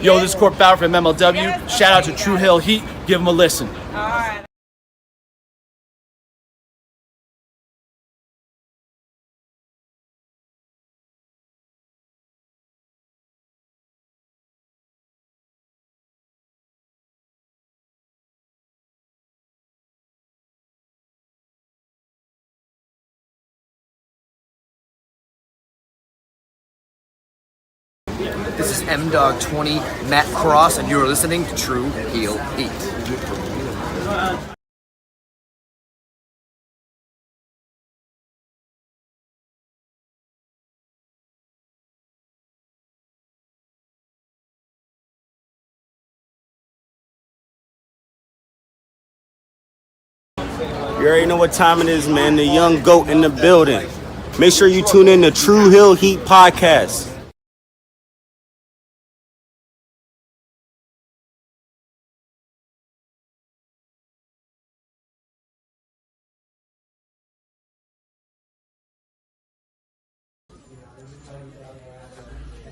Yo, this is Court Bauer from MLW. Shout out to True Hill Heat. Give them a listen. All right. This is M-Dog20, Matt Cross, and you're listening to True Heel Heat. You already know what time it is, man. The young goat in the building. Make sure you tune in to True Hill Heat Podcast.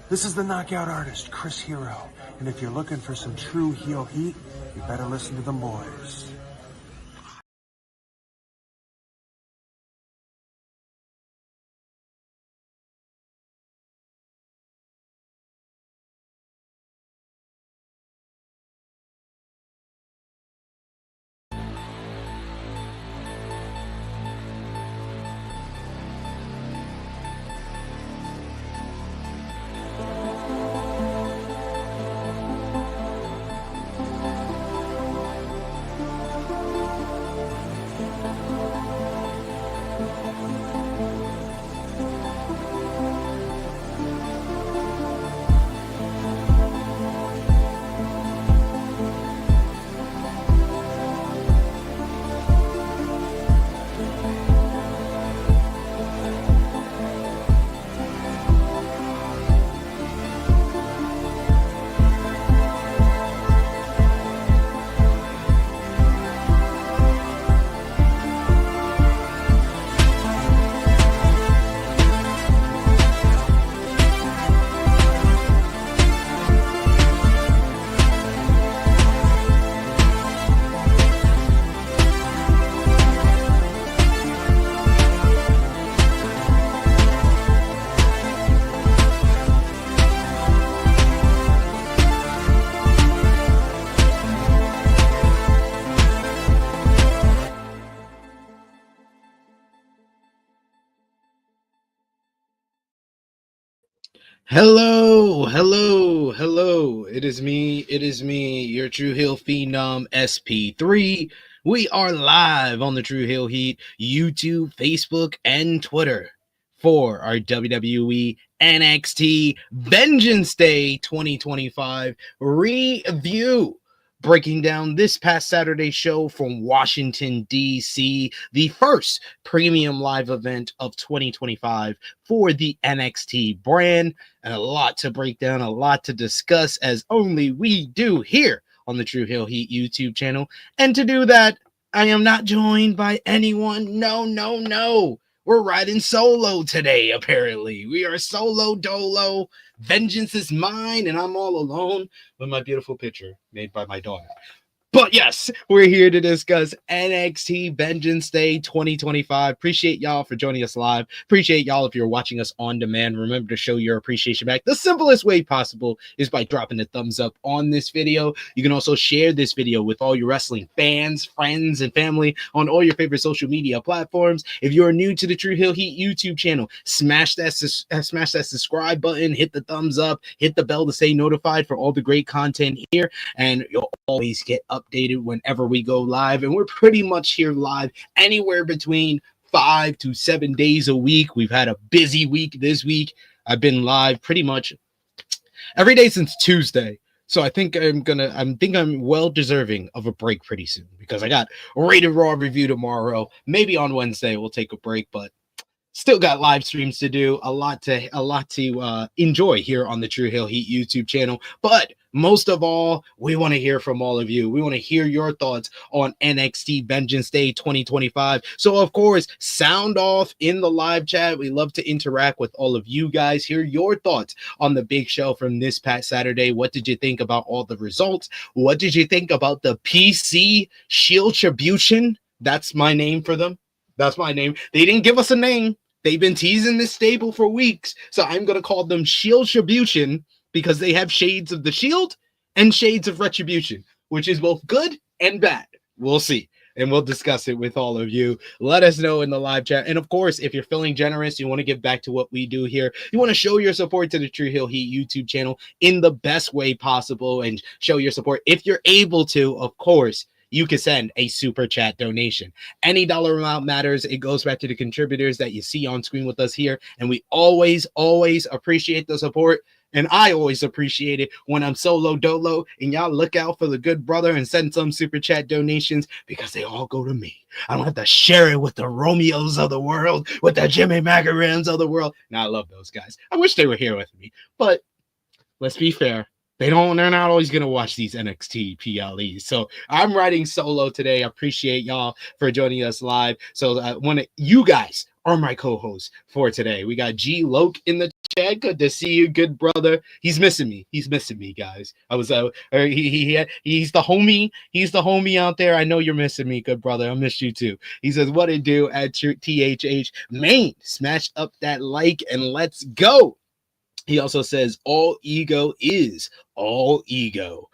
This is the knockout artist, Chris Hero. And if you're looking for some true heel heat, you better listen to them boys. Hello. It is me, your True Hill Phenom SP3. We are live on the True Hill Heat YouTube, Facebook, and Twitter for our WWE NXT Vengeance Day 2025 review. Breaking down this past Saturday show from Washington, D.C., the first premium live event of 2025 for the NXT brand, and a lot to break down, a lot to discuss, as only we do here on the True Hill Heat YouTube channel. And to do that, I am not joined by anyone. No. We're riding solo today, apparently. We are solo dolo. Vengeance is mine, and I'm all alone with my beautiful picture made by my daughter. But yes, we're here to discuss NXT Vengeance Day 2025. Appreciate y'all for joining us live. Appreciate y'all if you're watching us on demand. Remember to show your appreciation back. The simplest way possible is by dropping a thumbs up on this video. You can also share this video with all your wrestling fans, friends, and family on all your favorite social media platforms. If you're new to the True Hill Heat YouTube channel, smash that subscribe button, hit the thumbs up, hit the bell to stay notified for all the great content here, and you'll always get updated whenever we go live. And we're pretty much here live anywhere between 5 to 7 days a week. We've had a busy week this week. I've been live pretty much every day since Tuesday. So I think I'm well deserving of a break pretty soon, because I got a Rated Raw review tomorrow. Maybe on Wednesday we'll take a break, but still got live streams to do, a lot to enjoy here on the True Hill Heat YouTube channel. But most of all, we want to hear from all of you. We want to hear your thoughts on NXT Vengeance Day 2025. So, of course, sound off in the live chat. We love to interact with all of you guys. Hear your thoughts on the big show from this past Saturday. What did you think about all the results? What did you think about the PC Shield-tribution? That's my name for them. That's my name. They didn't give us a name. They've been teasing this stable for weeks. So I'm going to call them Shield-tribution because they have shades of the Shield and shades of Retribution, which is both good and bad. We'll see. And we'll discuss it with all of you. Let us know in the live chat. And of course, if you're feeling generous, you want to give back to what we do here, you want to show your support to the True Heel Heat YouTube channel in the best way possible and show your support. If you're able to, of course, you can send a super chat donation. Any dollar amount matters. It goes back to the contributors that you see on screen with us here. And we always appreciate the support. And I always appreciate it when I'm solo dolo and y'all look out for the good brother and send some super chat donations because they all go to me. I don't have to share it with the Romeos of the world, with the Jimmy Magarans of the world. Now I love those guys. I wish they were here with me, but let's be fair. They're not always going to watch these NXT PLEs. So I'm riding solo today. I appreciate y'all for joining us live. So you guys are my co-hosts for today. We got G Loke in the chat. Good to see you, good brother. He's missing me. He's missing me, guys. I was he's the homie. He's the homie out there. I know you're missing me, good brother. I missed you too. He says, what it do at THH Main? Smash up that like and let's go. He also says all ego is all ego.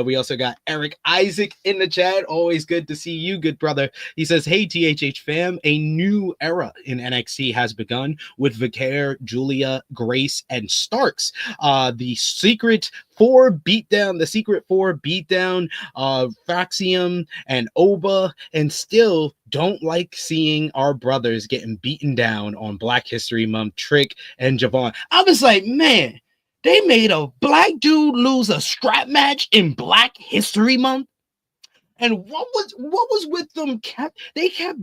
We also got Eric Isaac in the chat. Always good to see you, good brother. He says, hey, THH fam, a new era in NXT has begun with Vaquer, Giulia, Grace, and Starks. The secret four beatdown, Fraxiom and Oba, and still don't like seeing our brothers getting beaten down on Black History Month, Trick and Javon. I was like, man, they made a black dude lose a strap match in Black History Month. And what was with them? They kept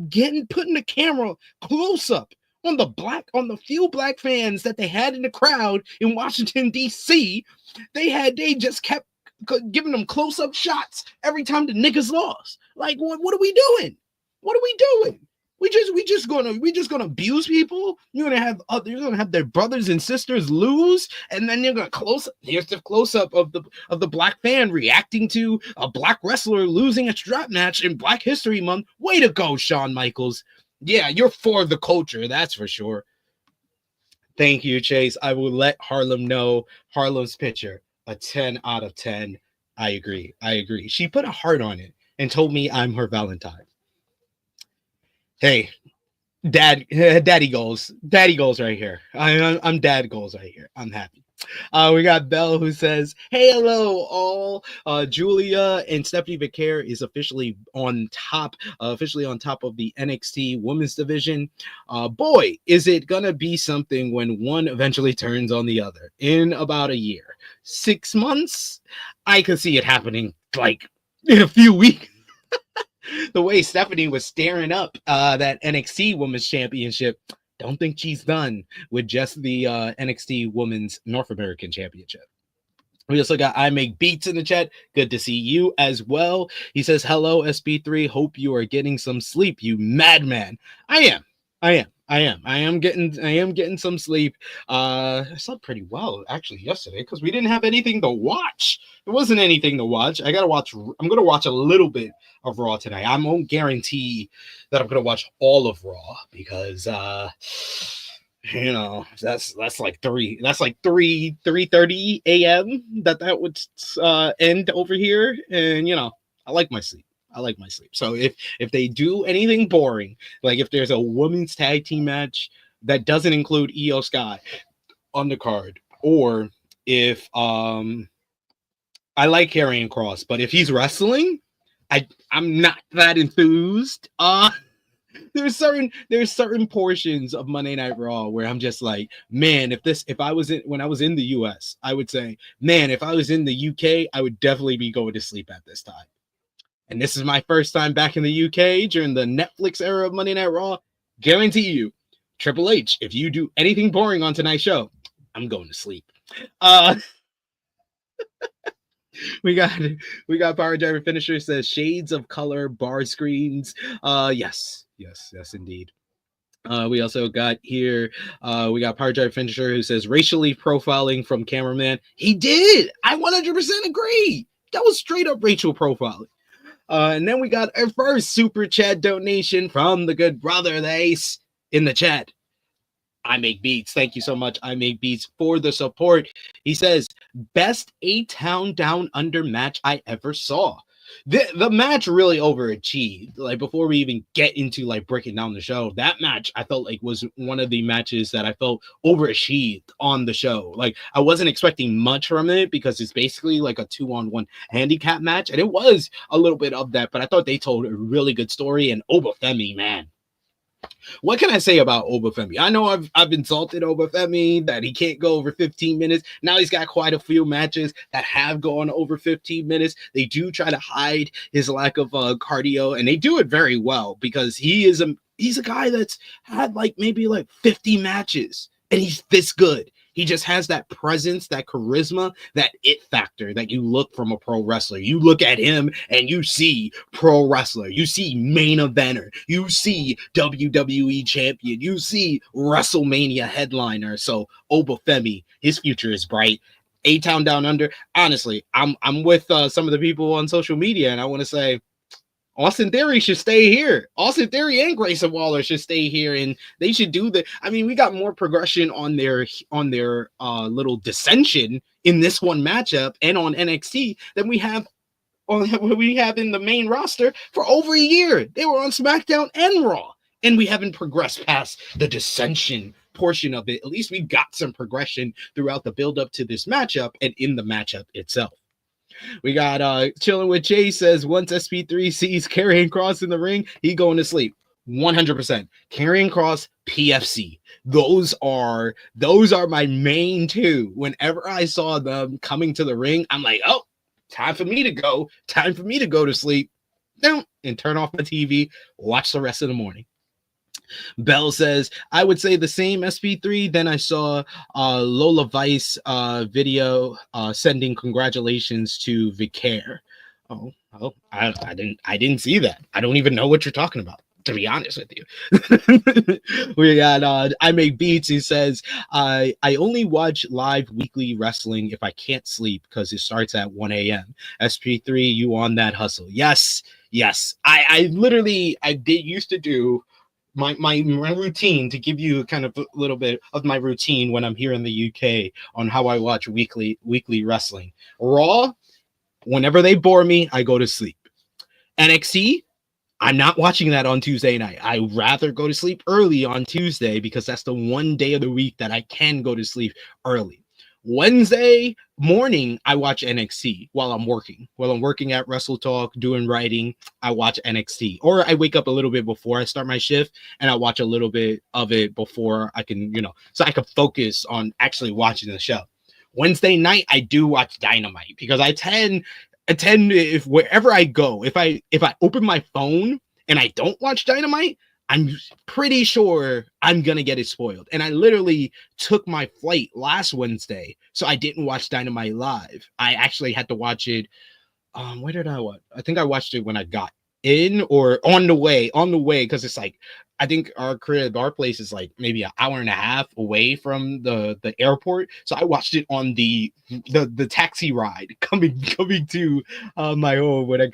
putting the camera close up on the few black fans that they had in the crowd in Washington, D.C. They just kept giving them close-up shots every time the niggas lost. Like, what are we doing? What are we doing? We just gonna abuse people. You're gonna have their brothers and sisters lose, and then you're gonna here's the close-up of the black fan reacting to a black wrestler losing a strap match in Black History Month. Way to go, Shawn Michaels. Yeah, you're for the culture, that's for sure. Thank you, Chase. I will let Harlem know. Harlem's picture, a 10 out of 10. I agree. She put a heart on it and told me I'm her Valentine. Hey, daddy goals right here. I'm dad goals right here. I'm happy. We got Belle who says, hey, hello all. Giulia and Stephanie Vaquer is officially on top of the NXT women's division. Boy, is it gonna be something when one eventually turns on the other in about a year. 6 months? I could see it happening like in a few weeks. The way Stephanie was staring up that NXT Women's Championship, don't think she's done with just the NXT Women's North American Championship. We also got I Make Beats in the chat. Good to see you as well. He says, hello, SB3. Hope you are getting some sleep, you madman. I am getting some sleep. I slept pretty well actually yesterday because we didn't have anything to watch. There wasn't anything to watch. I'm gonna watch a little bit of Raw tonight. I won't guarantee that I'm gonna watch all of Raw because that's like 3:30 a.m. that would end over here, and I like my sleep. So if they do anything boring, like if there's a women's tag team match that doesn't include Io Sky on the card, or if I like Karrion Kross, but if he's wrestling, I'm not that enthused. There's certain portions of Monday Night Raw where I'm just like, man, when I was in the US, I would say, man, if I was in the UK, I would definitely be going to sleep at this time. And this is my first time back in the UK during the Netflix era of Monday Night Raw. Guarantee you, Triple H, if you do anything boring on tonight's show, I'm going to sleep. we got Power Driver Finisher says shades of color bar screens. Yes, indeed. We also got here, we got Power Drive Finisher who says racially profiling from cameraman. He did. I 100% agree. That was straight up racial profiling. And then we got our first super chat donation from the good brother, the Ace, in the chat. I Make Beats. Thank you so much, I Make Beats, for the support. He says, best A-Town Down Under match I ever saw. The match really overachieved. Like, before we even get into like breaking down the show, that match I felt like was one of the matches that I felt overachieved on the show. Like, I wasn't expecting much from it because it's basically like a 2-on-1 handicap match, and it was a little bit of that, but I thought they told a really good story. And Obafemi, man, what can I say about Obafemi? I know I've insulted Obafemi that he can't go over 15 minutes. Now he's got quite a few matches that have gone over 15 minutes. They do try to hide his lack of cardio, and they do it very well because he's a guy that's had like maybe like 50 matches, and he's this good. He just has that presence, that charisma, that it factor that you look from a pro wrestler. You look at him and you see pro wrestler. You see main eventer. You see WWE champion. You see WrestleMania headliner. So Obafemi, his future is bright. A-Town Down Under. Honestly, I'm with some of the people on social media, and I want to say, Austin Theory should stay here. Austin Theory and Grayson Waller should stay here, and they should do the. I mean, we got more progression on their little dissension in this one matchup and on NXT than we have in the main roster for over a year. They were on SmackDown and Raw, and we haven't progressed past the dissension portion of it. At least we got some progression throughout the build up to this matchup and in the matchup itself. We got Chilling with Chase says once SP3 sees Karrion Kross in the ring, he going to sleep. 100%. Karrion Kross, PFC. Those are my main two. Whenever I saw them coming to the ring, I'm like, oh, time for me to go. Time for me to go to sleep. No, and turn off my TV, watch the rest of the morning. Bell says, I would say the same SP3. Then I saw Lola Vice video sending congratulations to Vaquer. Oh, I didn't see that. I don't even know what you're talking about, to be honest with you. We got I Make Beats. He says, I only watch live weekly wrestling if I can't sleep because it starts at 1 a.m. SP3, you on that hustle? Yes. I literally used to do my routine, to give you kind of a little bit of my routine when I'm here in the UK on how I watch weekly wrestling. Raw, whenever they bore me, I go to sleep. NXT, I'm not watching that on Tuesday night. I rather go to sleep early on Tuesday because that's the one day of the week that I can go to sleep early. Wednesday morning, I watch NXT while I'm working. While I'm working at Wrestle Talk, doing writing, I watch NXT. Or I wake up a little bit before I start my shift, and I watch a little bit of it before I can, so I can focus on actually watching the show. Wednesday night, I do watch Dynamite because I tend if wherever I go, if I open my phone and I don't watch Dynamite, I'm pretty sure I'm going to get it spoiled. And I literally took my flight last Wednesday, so I didn't watch Dynamite live. I actually had to watch it. Where did I watch? I think I watched it when I got in or on the way, because it's like, I think our place is like maybe an hour and a half away from the airport. So I watched it on the taxi ride coming to my home when I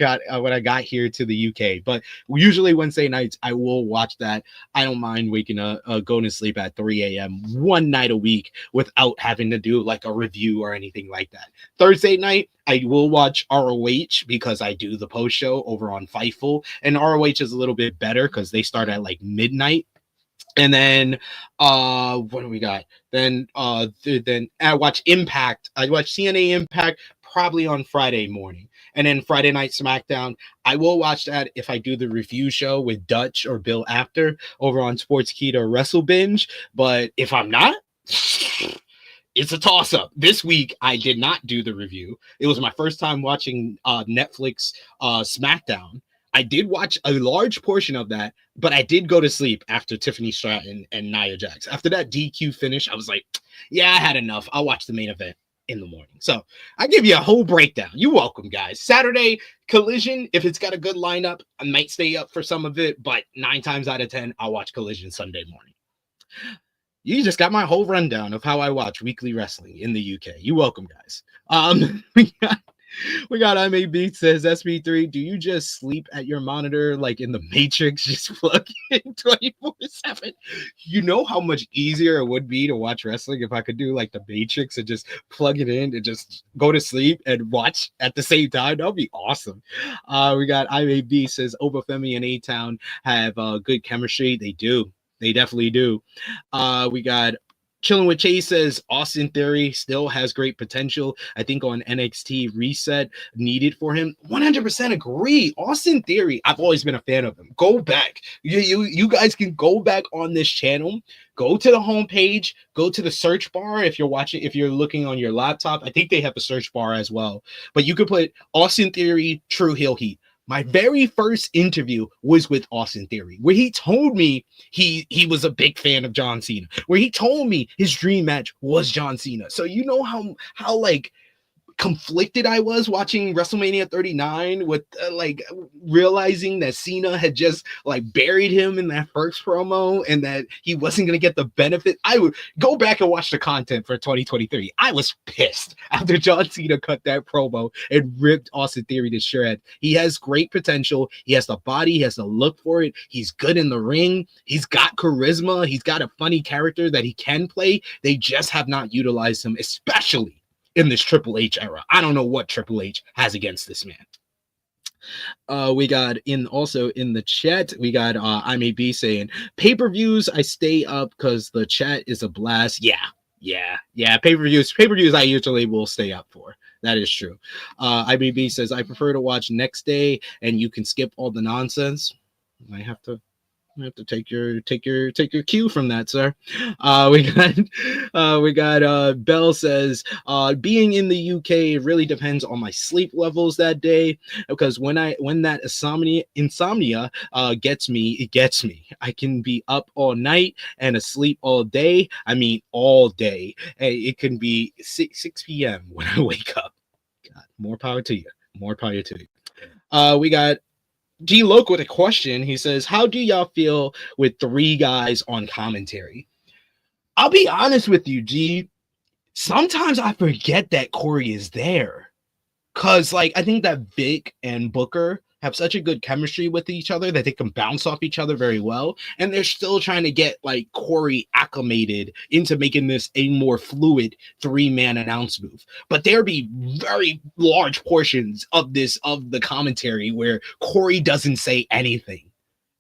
got here to the UK. But usually Wednesday nights I will watch that. I don't mind waking up, going to sleep at 3 a.m. one night a week without having to do like a review or anything like that. Thursday night, I will watch ROH because I do the post show over on Fightful, and ROH is a little bit better because they start at like midnight. And then what do we got? Then I watch Impact. I watch CNA Impact probably on Friday morning. And then Friday Night SmackDown, I will watch that if I do the review show with Dutch or Bill After over on Sportskeeda or Wrestle Binge. But if I'm not, it's a toss-up. This week, I did not do the review. It was my first time watching Netflix SmackDown. I did watch a large portion of that, but I did go to sleep after Tiffany Stratton and Nia Jax. After that DQ finish, I was like, yeah, I had enough. I'll watch the main event. in the morning. So I give you a whole breakdown. You're welcome, guys. Saturday Collision, if it's got a good lineup, I might stay up for some of it, but 9 times out of 10, I'll watch Collision Sunday morning. You just got my whole rundown of how I watch weekly wrestling in the UK. You're welcome, guys. We got MAB says, SP3, do you just sleep at your monitor like in the Matrix, just plug in 24/7? You know how much easier it would be to watch wrestling if I could do like the Matrix and just plug it in and just go to sleep and watch at the same time? That would be awesome. We got IAB says, Obafemi and A-Town have good chemistry. They do. They definitely do. We got Chilling with Chase says Austin Theory still has great potential. I think on NXT reset needed for him. 100% agree. Austin Theory, I've always been a fan of him. Go back. You guys can go back on this channel. Go to the homepage. Go to the search bar if you're watching. If you're looking on your laptop, I think they have a search bar as well. But you could put Austin Theory True Heel Heat. My very first interview was with Austin Theory, where he told me he was a big fan of John Cena, where he told me his dream match was John Cena. So you know how like conflicted I was watching WrestleMania 39 with like realizing that Cena had just like buried him in that first promo and that he wasn't going to get the benefit. I would go back and watch the content for 2023. I was pissed after John Cena cut that promo and ripped Austin Theory to shreds. He has great potential. He has the body. He has the look for it. He's good in the ring. He's got charisma. He's got a funny character that he can play. They just have not utilized him, especially in this Triple H era. I don't know what Triple H has against this man. We got also in the chat, we got IMAB saying, pay-per-views, I stay up because the chat is a blast. Yeah. Pay-per-views I usually will stay up for. That is true. IBB says, I prefer to watch next day and you can skip all the nonsense. I have to take your cue from that, sir. We got Bell says, being in the UK really depends on my sleep levels that day, because when that insomnia gets me, it gets me. I can be up all night and asleep all day. I mean all day. It can be 6 p.m. when I wake up. God, more power to you. We got G Loke with a question. He says, how do y'all feel with 3 guys on commentary? I'll be honest with you, G. Sometimes I forget that Corey is there. Because, like, I think that Vic and Booker have such a good chemistry with each other that they can bounce off each other very well. And they're still trying to get, like, Corey acclimated into making this a more fluid 3-man announce booth. But there be very large portions of the commentary where Corey doesn't say anything.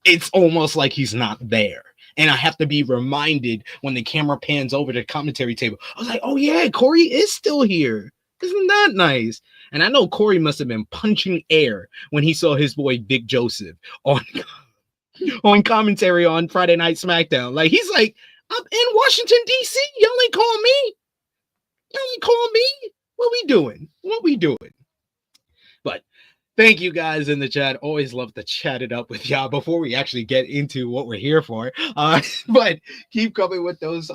It's almost like he's not there. And I have to be reminded when the camera pans over the commentary table. I was like, oh yeah, Corey is still here. Isn't that nice? And I know Corey must have been punching air when he saw his boy Big Joseph on commentary on Friday Night SmackDown. Like, he's like, I'm in Washington, D.C. Y'all ain't call me. What we doing? But thank you guys in the chat. Always love to chat it up with y'all before we actually get into what we're here for. But keep coming with those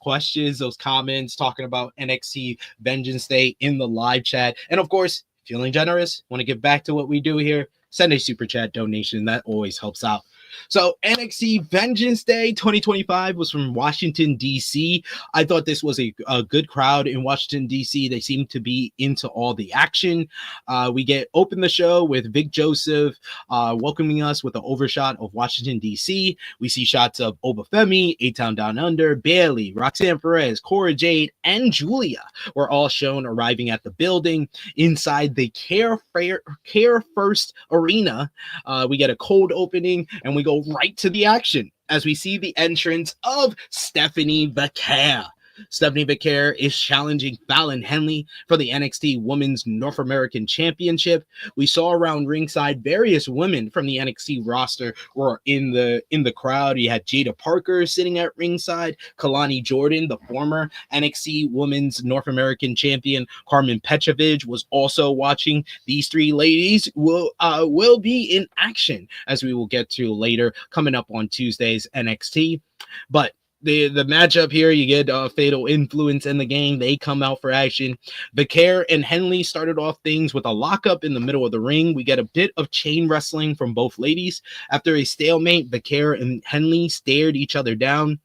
questions, those comments, talking about NXT Vengeance Day in the live chat. And of course, feeling generous, want to give back to what we do here, send a super chat donation. That always helps out. So NXT Vengeance Day 2025 was from Washington, D.C. I thought this was a good crowd in Washington, D.C. They seem to be into all the action. We open the show with Vic Joseph welcoming us with an overshot of Washington, D.C. We see shots of Obafemi, A-Town Down Under, Bayley, Roxanne Perez, Cora Jade, and Giulia were all shown arriving at the building. Inside the Care First Arena, we get a cold opening, and we go right to the action as we see the entrance of Stephanie Vaquer. Stephanie Vaquer is challenging Fallon Henley for the NXT Women's North American Championship. We saw around ringside various women from the NXT roster were in the crowd. You had Jada Parker sitting at ringside, Kalani Jordan, the former NXT Women's North American Champion, Carmen Petrovich was also watching. These 3 ladies will be in action, as we will get to later coming up on Tuesday's NXT. But the matchup here, you get Fatal Influence and the gang. They come out for action. Vaquer and Henley started off things with a lockup in the middle of the ring. We get a bit of chain wrestling from both ladies. After a stalemate, Vaquer and Henley stared each other down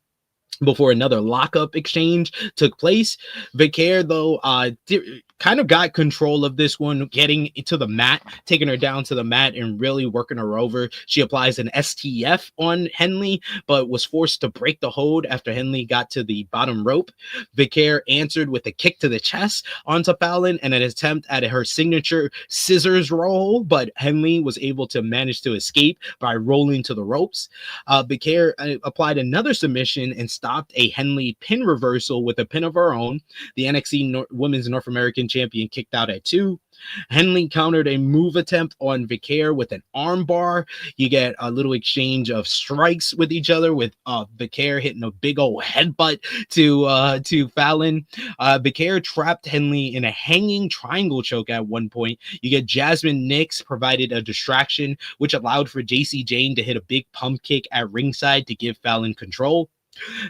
before another lockup exchange took place. Vaquer, though, kind of got control of this one, getting to the mat, taking her down to the mat and really working her over. She applies an STF on Henley, but was forced to break the hold after Henley got to the bottom rope. Vaquer answered with a kick to the chest onto Fallon and an attempt at her signature scissors roll, but Henley was able to manage to escape by rolling to the ropes. Vaquer applied another submission and stopped a Henley pin reversal with a pin of her own. The NXT Women's North American Champion kicked out at 2. Henley countered a move attempt on Vaquer with an arm bar. You get a little exchange of strikes with each other, with Vaquer hitting a big old headbutt to Fallon. Vaquer trapped Henley in a hanging triangle choke at one point. You get Jasmine Nix provided a distraction, which allowed for JC Jane to hit a big pump kick at ringside to give Fallon control.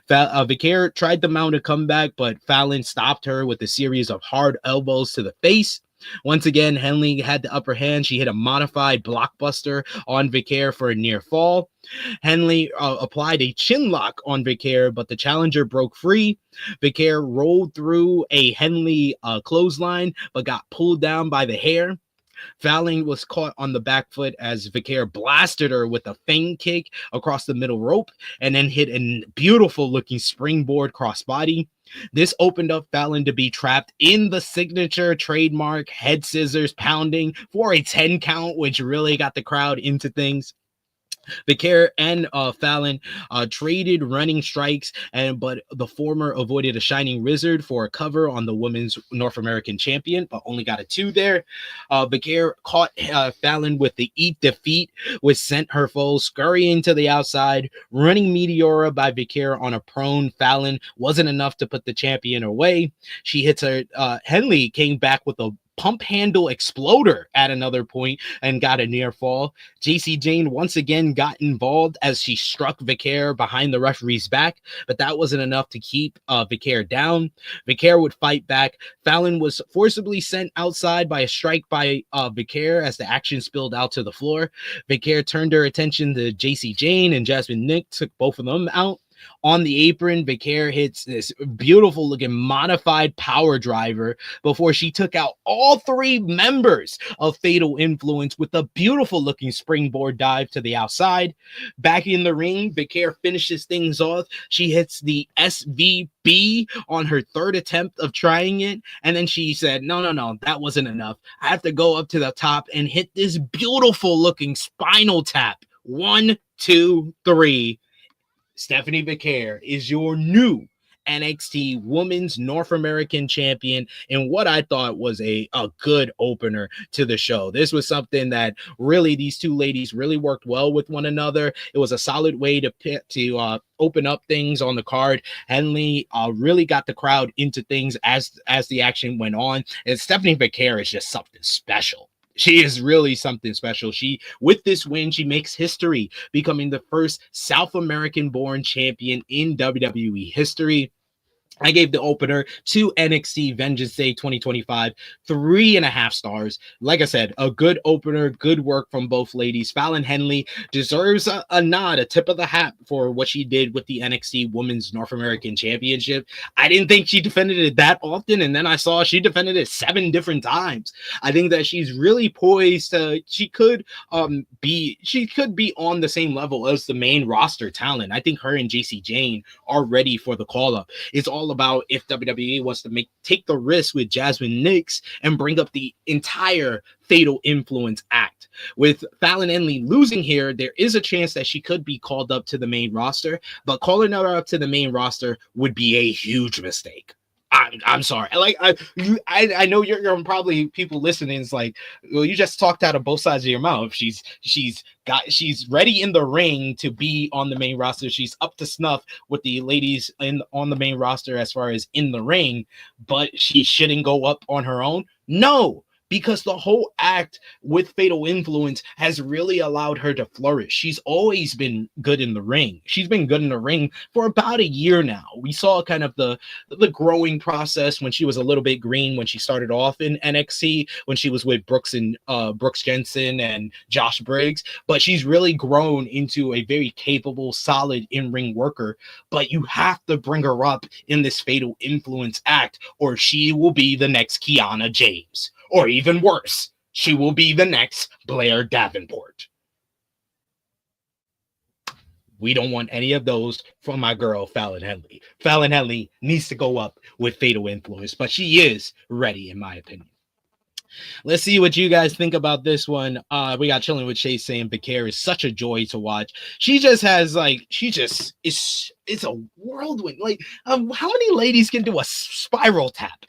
Vaquer tried to mount a comeback, but Fallon stopped her with a series of hard elbows to the face. Once again, Henley had the upper hand. She hit a modified blockbuster on Vaquer for a near fall. Henley applied a chin lock on Vaquer, but the challenger broke free. Vaquer rolled through a Henley clothesline, but got pulled down by the hair. Fallon was caught on the back foot as Vaquer blasted her with a feint kick across the middle rope and then hit a beautiful looking springboard crossbody. This opened up Fallon to be trapped in the signature trademark head scissors pounding for a 10 count, which really got the crowd into things. Vaquer and Fallon traded running strikes, but the former avoided a shining wizard for a cover on the women's North American champion, but only got a 2 there. Vaquer caught Fallon with the eat defeat, which sent her foe scurrying to the outside. Running Meteora by Vaquer on a prone Fallon wasn't enough to put the champion away. She hits her. Henley came back with a pump handle exploder at another point and got a near fall. JC Jane once again got involved as she struck Vaquer behind the referee's back, but that wasn't enough to keep Vaquer down. Vaquer would fight back. Fallon was forcibly sent outside by a strike by Vaquer as the action spilled out to the floor. Vaquer turned her attention to JC Jane, and Jasmine Nick took both of them out. On the apron, Vaquer hits this beautiful looking modified power driver before she took out all 3 members of Fatal Influence with a beautiful looking springboard dive to the outside. Back in the ring, Vaquer finishes things off. She hits the SVB on her 3rd attempt of trying it. And then she said, no, that wasn't enough. I have to go up to the top and hit this beautiful looking spinal tap. 1, 2, 3. Stephanie Vaquer is your new NXT Women's North American Champion in what I thought was a good opener to the show. This was something that really these 2 ladies really worked well with one another. It was a solid way to open up things on the card. Henley really got the crowd into things as the action went on. And Stephanie Vaquer is just something special. She is really something special. With this win, she makes history, becoming the first South American-born champion in WWE history. I gave the opener to NXT Vengeance Day 2025 3.5 stars. Like I said, a good opener, good work from both ladies. Fallon Henley deserves a nod, a tip of the hat for what she did with the NXT Women's North American Championship. I didn't think she defended it that often, and then I saw she defended it 7 different times. I think that she's really poised to, she could be on the same level as the main roster talent. I think her and JC Jane are ready for the call-up. It's all about if WWE wants to take the risk with Jasmine Nix and bring up the entire Fatal Influence act. With Fallon Henley losing here, there is a chance that she could be called up to the main roster, but calling her up to the main roster would be a huge mistake. I'm sorry. Like I know you're probably people listening is like, well, you just talked out of both sides of your mouth. She's ready in the ring to be on the main roster. She's up to snuff with the ladies on the main roster as far as in the ring, but she shouldn't go up on her own. No, because the whole act with Fatal Influence has really allowed her to flourish. She's always been good in the ring. She's been good in the ring for about a year now. We saw kind of the growing process when she was a little bit green when she started off in NXT, when she was with Brooks Jensen and Josh Briggs, but she's really grown into a very capable, solid in-ring worker. But you have to bring her up in this Fatal Influence act, or she will be the next Kiana James. Or even worse, she will be the next Blair Davenport. We don't want any of those from my girl, Fallon Henley. Fallon Henley needs to go up with Fatal Influence, but she is ready, in my opinion. Let's see what you guys think about this one. We got Chilling with Chase saying Vaquer is such a joy to watch. She just has it's a whirlwind. Like, how many ladies can do a spiral tap?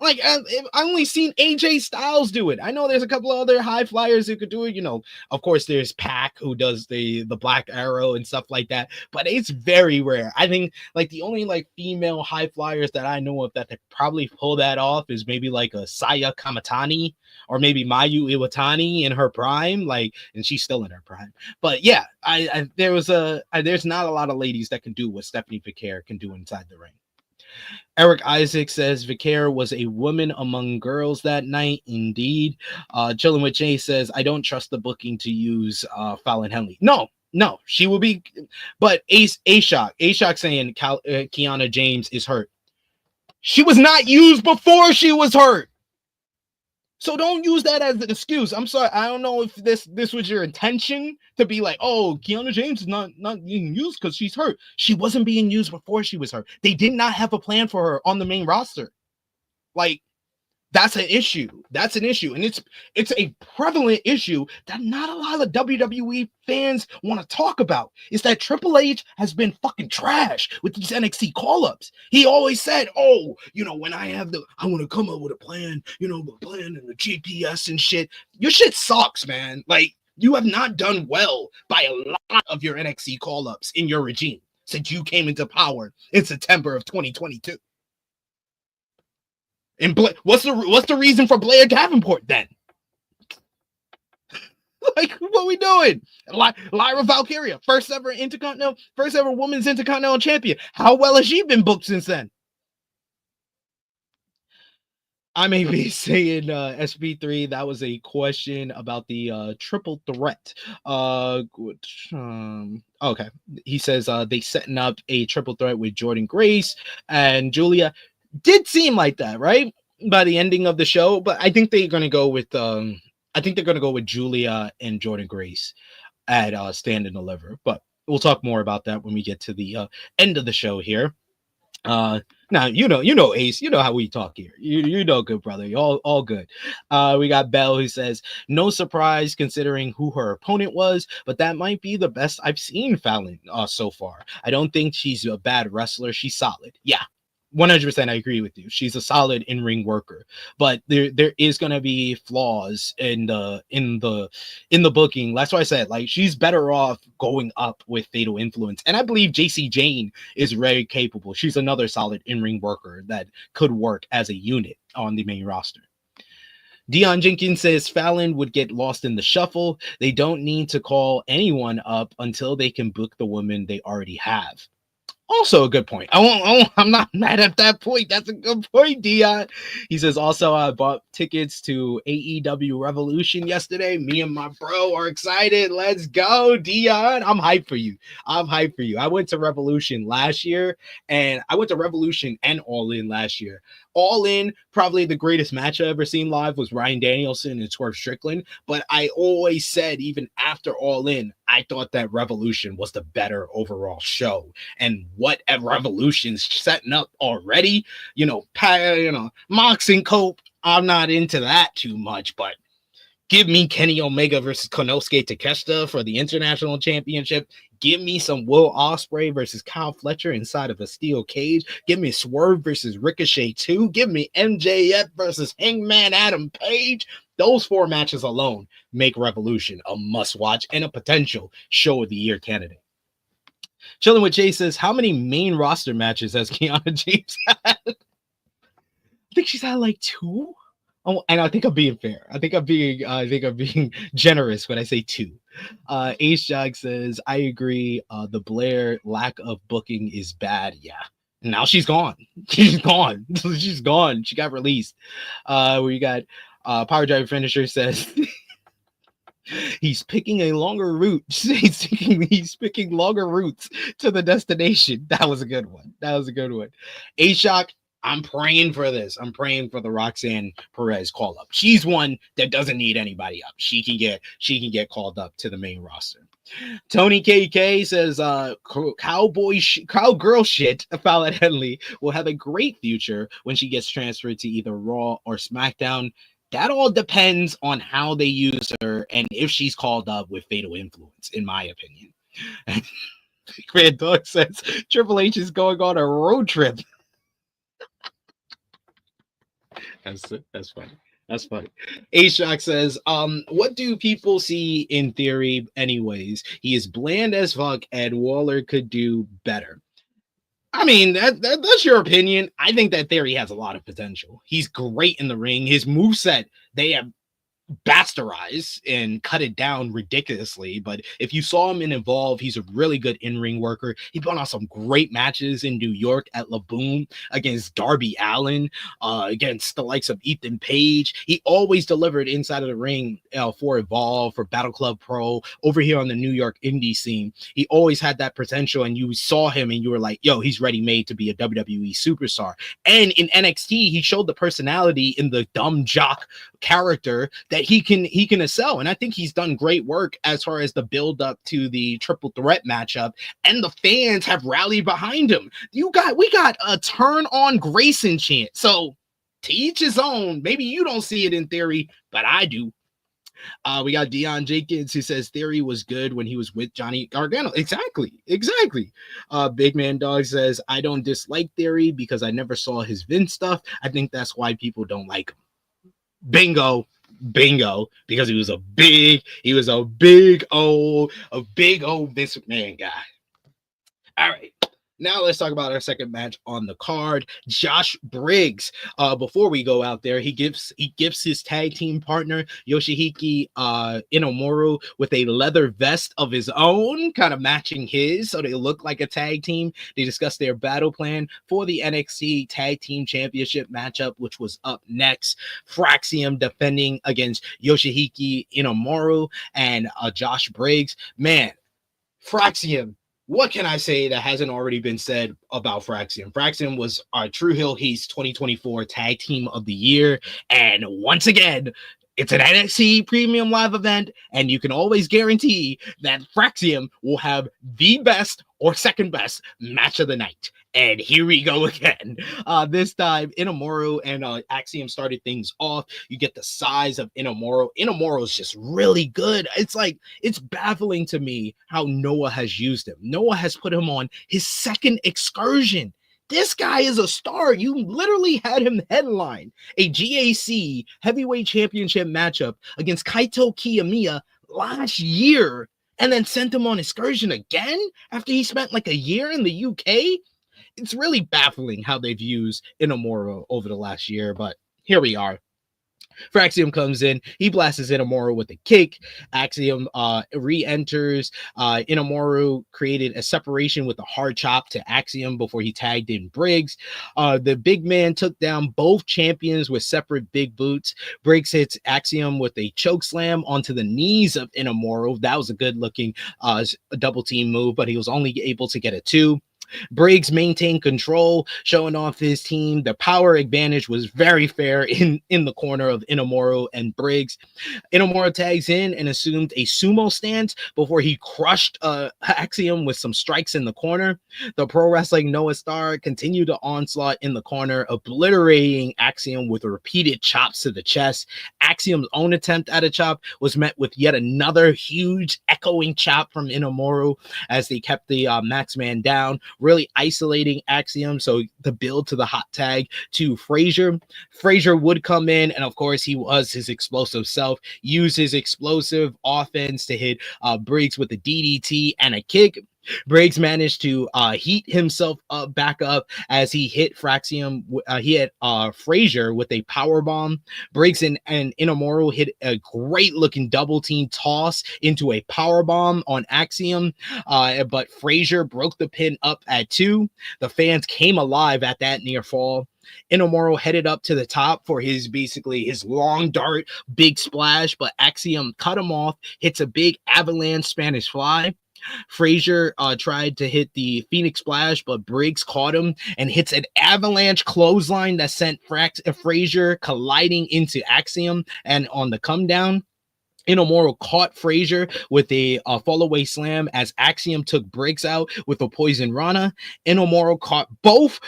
Like, I only seen AJ Styles do it. I know there's a couple of other high flyers who could do it. You know, of course, there's Pac who does the Black Arrow and stuff like that. But it's very rare. I think like the only like female high flyers that I know of that could probably pull that off is maybe like a Saya Kamatani or maybe Mayu Iwatani in her prime. Like, and she's still in her prime. But yeah, there's not a lot of ladies that can do what Stephanie Vaquer can do inside the ring. Eric Isaac says Vaquer was a woman among girls that night. Indeed. Chilling with Jay says, I don't trust the booking to use Fallon Henley. No, she will be. But A-Shock saying Kiana James is hurt. She was not used before she was hurt. So don't use that as an excuse. I'm sorry. I don't know if this was your intention to be like, oh, Kiana James is not being used because she's hurt. She wasn't being used before she was hurt. They did not have a plan for her on the main roster. Like, that's an issue. That's an issue. And it's a prevalent issue that not a lot of WWE fans want to talk about. Is that Triple H has been fucking trash with these NXT call-ups. He always said, oh, you know, when I want to come up with a plan, you know, the plan and the GPS and shit. Your shit sucks, man. Like, you have not done well by a lot of your NXT call-ups in your regime since you came into power in September of 2022. And what's the reason for Blair Davenport then? Like, what are we doing? Lyra Valkyria, first ever women's Intercontinental champion. How well has she been booked since then? I may be saying SB3. That was a question about the triple threat. Okay, he says they setting up a triple threat with Jordynne Grace and Giulia. Did seem like that, right? By the ending of the show, but I think they're gonna go with Giulia and Jordynne Grace at Stand and Deliver. But we'll talk more about that when we get to the end of the show here. Now you know Ace, you know how we talk here. You know, good brother, you all good. We got Belle who says no surprise considering who her opponent was, but that might be the best I've seen Fallon so far. I don't think she's a bad wrestler. She's solid. Yeah. 100% I agree with you. She's a solid in-ring worker, but there is going to be flaws in the booking. That's why I said, like, she's better off going up with Fatal Influence. And I believe JC Jane is very capable. She's another solid in-ring worker that could work as a unit on the main roster. Dion Jenkins says Fallon would get lost in the shuffle. They don't need to call anyone up until they can book the woman they already have. Also a good point. I'm not mad at that point. That's a good point, Dion. He says, also, I bought tickets to AEW Revolution yesterday. Me and my bro are excited. Let's go, Dion. I'm hyped for you. I went to Revolution last year, and I went to Revolution and All In last year. All In, probably the greatest match I've ever seen live was Ryan Danielson and Swerve Strickland. But I always said, even after All In, I thought that Revolution was the better overall show. And what Revolution's setting up already, Mox and Cope, I'm not into that too much, but give me Kenny Omega versus Konosuke Takeshita for the International Championship. Give me some Will Ospreay versus Kyle Fletcher inside of a steel cage. Give me Swerve versus Ricochet 2. Give me MJF versus Hangman Adam Page. Those 4 matches alone make Revolution a must-watch and a potential show of the year candidate. Chilling with Jay says, how many main roster matches has Kiana James had? I think she's had like 2 Oh, and I think I'm being fair. I think I'm being generous when I say 2. Ace Jog says, I agree. The Blair lack of booking is bad. Yeah. Now she's gone. She's gone. She's gone. She got released. We got Power Driver Finisher says he's picking a longer route. He's picking longer routes to the destination. That was a good one. A-Shock, I'm praying for this. I'm praying for the Roxanne Perez call up. She's one that doesn't need anybody up. She can get called up to the main roster. Tony KK says cowgirl shit foul at Henley will have a great future when she gets transferred to either Raw or SmackDown. That all depends on how they use her and if she's called up with fatal influence, in my opinion. Grand Dog says Triple H is going on a road trip. That's funny. That's funny. A-Shock says, what do people see in theory anyways? He is bland as fuck and Waller could do better. I mean, that's your opinion. I think that theory has a lot of potential. He's great in the ring. His moveset, they have bastardized and cut it down ridiculously, but if you saw him in Evolve, he's a really good in-ring worker. He put on some great matches in New York at La Boom against Darby Allin, against the likes of Ethan Page. He always delivered inside of the ring for Evolve, for Battle Club Pro, over here on the New York indie scene. He always had that potential, and you saw him and you were like, yo, he's ready made to be a WWE superstar. And in NXT, he showed the personality in the dumb jock character that he can excel, and I think he's done great work as far as the build up to the triple threat matchup, and the fans have rallied behind him. We got a turn on Grayson chant, so to each his own. Maybe you don't see it in theory, but I do. We got Dion Jenkins who says Theory was good when he was with Johnny Gargano. Exactly. Big Man Dog says I don't dislike Theory because I never saw his Vince stuff. I think that's why people don't like him. Bingo, because he was a big old Vince McMahon guy. All right. Now let's talk about our second match on the card. Josh Briggs. Before we go out there, he gives his tag team partner Yoshihiki Inamura with a leather vest of his own, kind of matching his, so they look like a tag team. They discuss their battle plan for the NXT Tag Team Championship matchup, which was up next. Fraxiom defending against Yoshihiki Inamura and Josh Briggs. Man, Fraxiom. What can I say that hasn't already been said about Fraxiom? Fraxiom was our True Hill Heat's 2024 Tag Team of the Year. And once again, it's an NXT Premium Live event, and you can always guarantee that Fraxiom will have the best or second best match of the night. And here we go again. This time, Inamura and Axiom started things off. You get the size of Inamura. Inamura is just really good. It's baffling to me how Noah has used him. Noah has put him on his second excursion. This guy is a star. You literally had him headline a GAC heavyweight championship matchup against Kaito Kiyomiya last year, and then sent him on excursion again after he spent like a year in the UK. It's really baffling how they've used Inamura over the last year, but here we are. Fraxiom comes in, he blasts Inamura with a kick. Axiom re-enters. Inamura created a separation with a hard chop to Axiom before he tagged in Briggs. The big man took down both champions with separate big boots. Briggs hits Axiom with a choke slam onto the knees of Inamura. That was a good looking double team move, but he was only able to get a 2. Briggs maintained control, showing off his team. The power advantage was very fair in the corner of Inamura and Briggs. Inamura tags in and assumed a sumo stance before he crushed Axiom with some strikes in the corner. The Pro Wrestling Noah Star continued the onslaught in the corner, obliterating Axiom with repeated chops to the chest. Axiom's own attempt at a chop was met with yet another huge echoing chop from Inamura as they kept the Max Man down, really isolating Axiom. So the build to the hot tag to Frazier. Frazier would come in, and of course he was his explosive self, use his explosive offense to hit Briggs with a DDT and a kick. Briggs managed to heat himself back up as he hit Fraxiom. He hit Frazier with a power bomb. Briggs and Inamura hit a great looking double team toss into a power bomb on Axiom, but Frazier broke the pin up at 2. The fans came alive at that near fall. Inamura headed up to the top for his long dart, big splash, but Axiom cut him off, hits a big avalanche Spanish fly. Frazier tried to hit the Phoenix Splash, but Briggs caught him and hits an avalanche clothesline that sent Frazier colliding into Axiom. And on the come down, Inamura caught Frazier with a fall-away slam as Axiom took Briggs out with a poison rana. Inamura caught both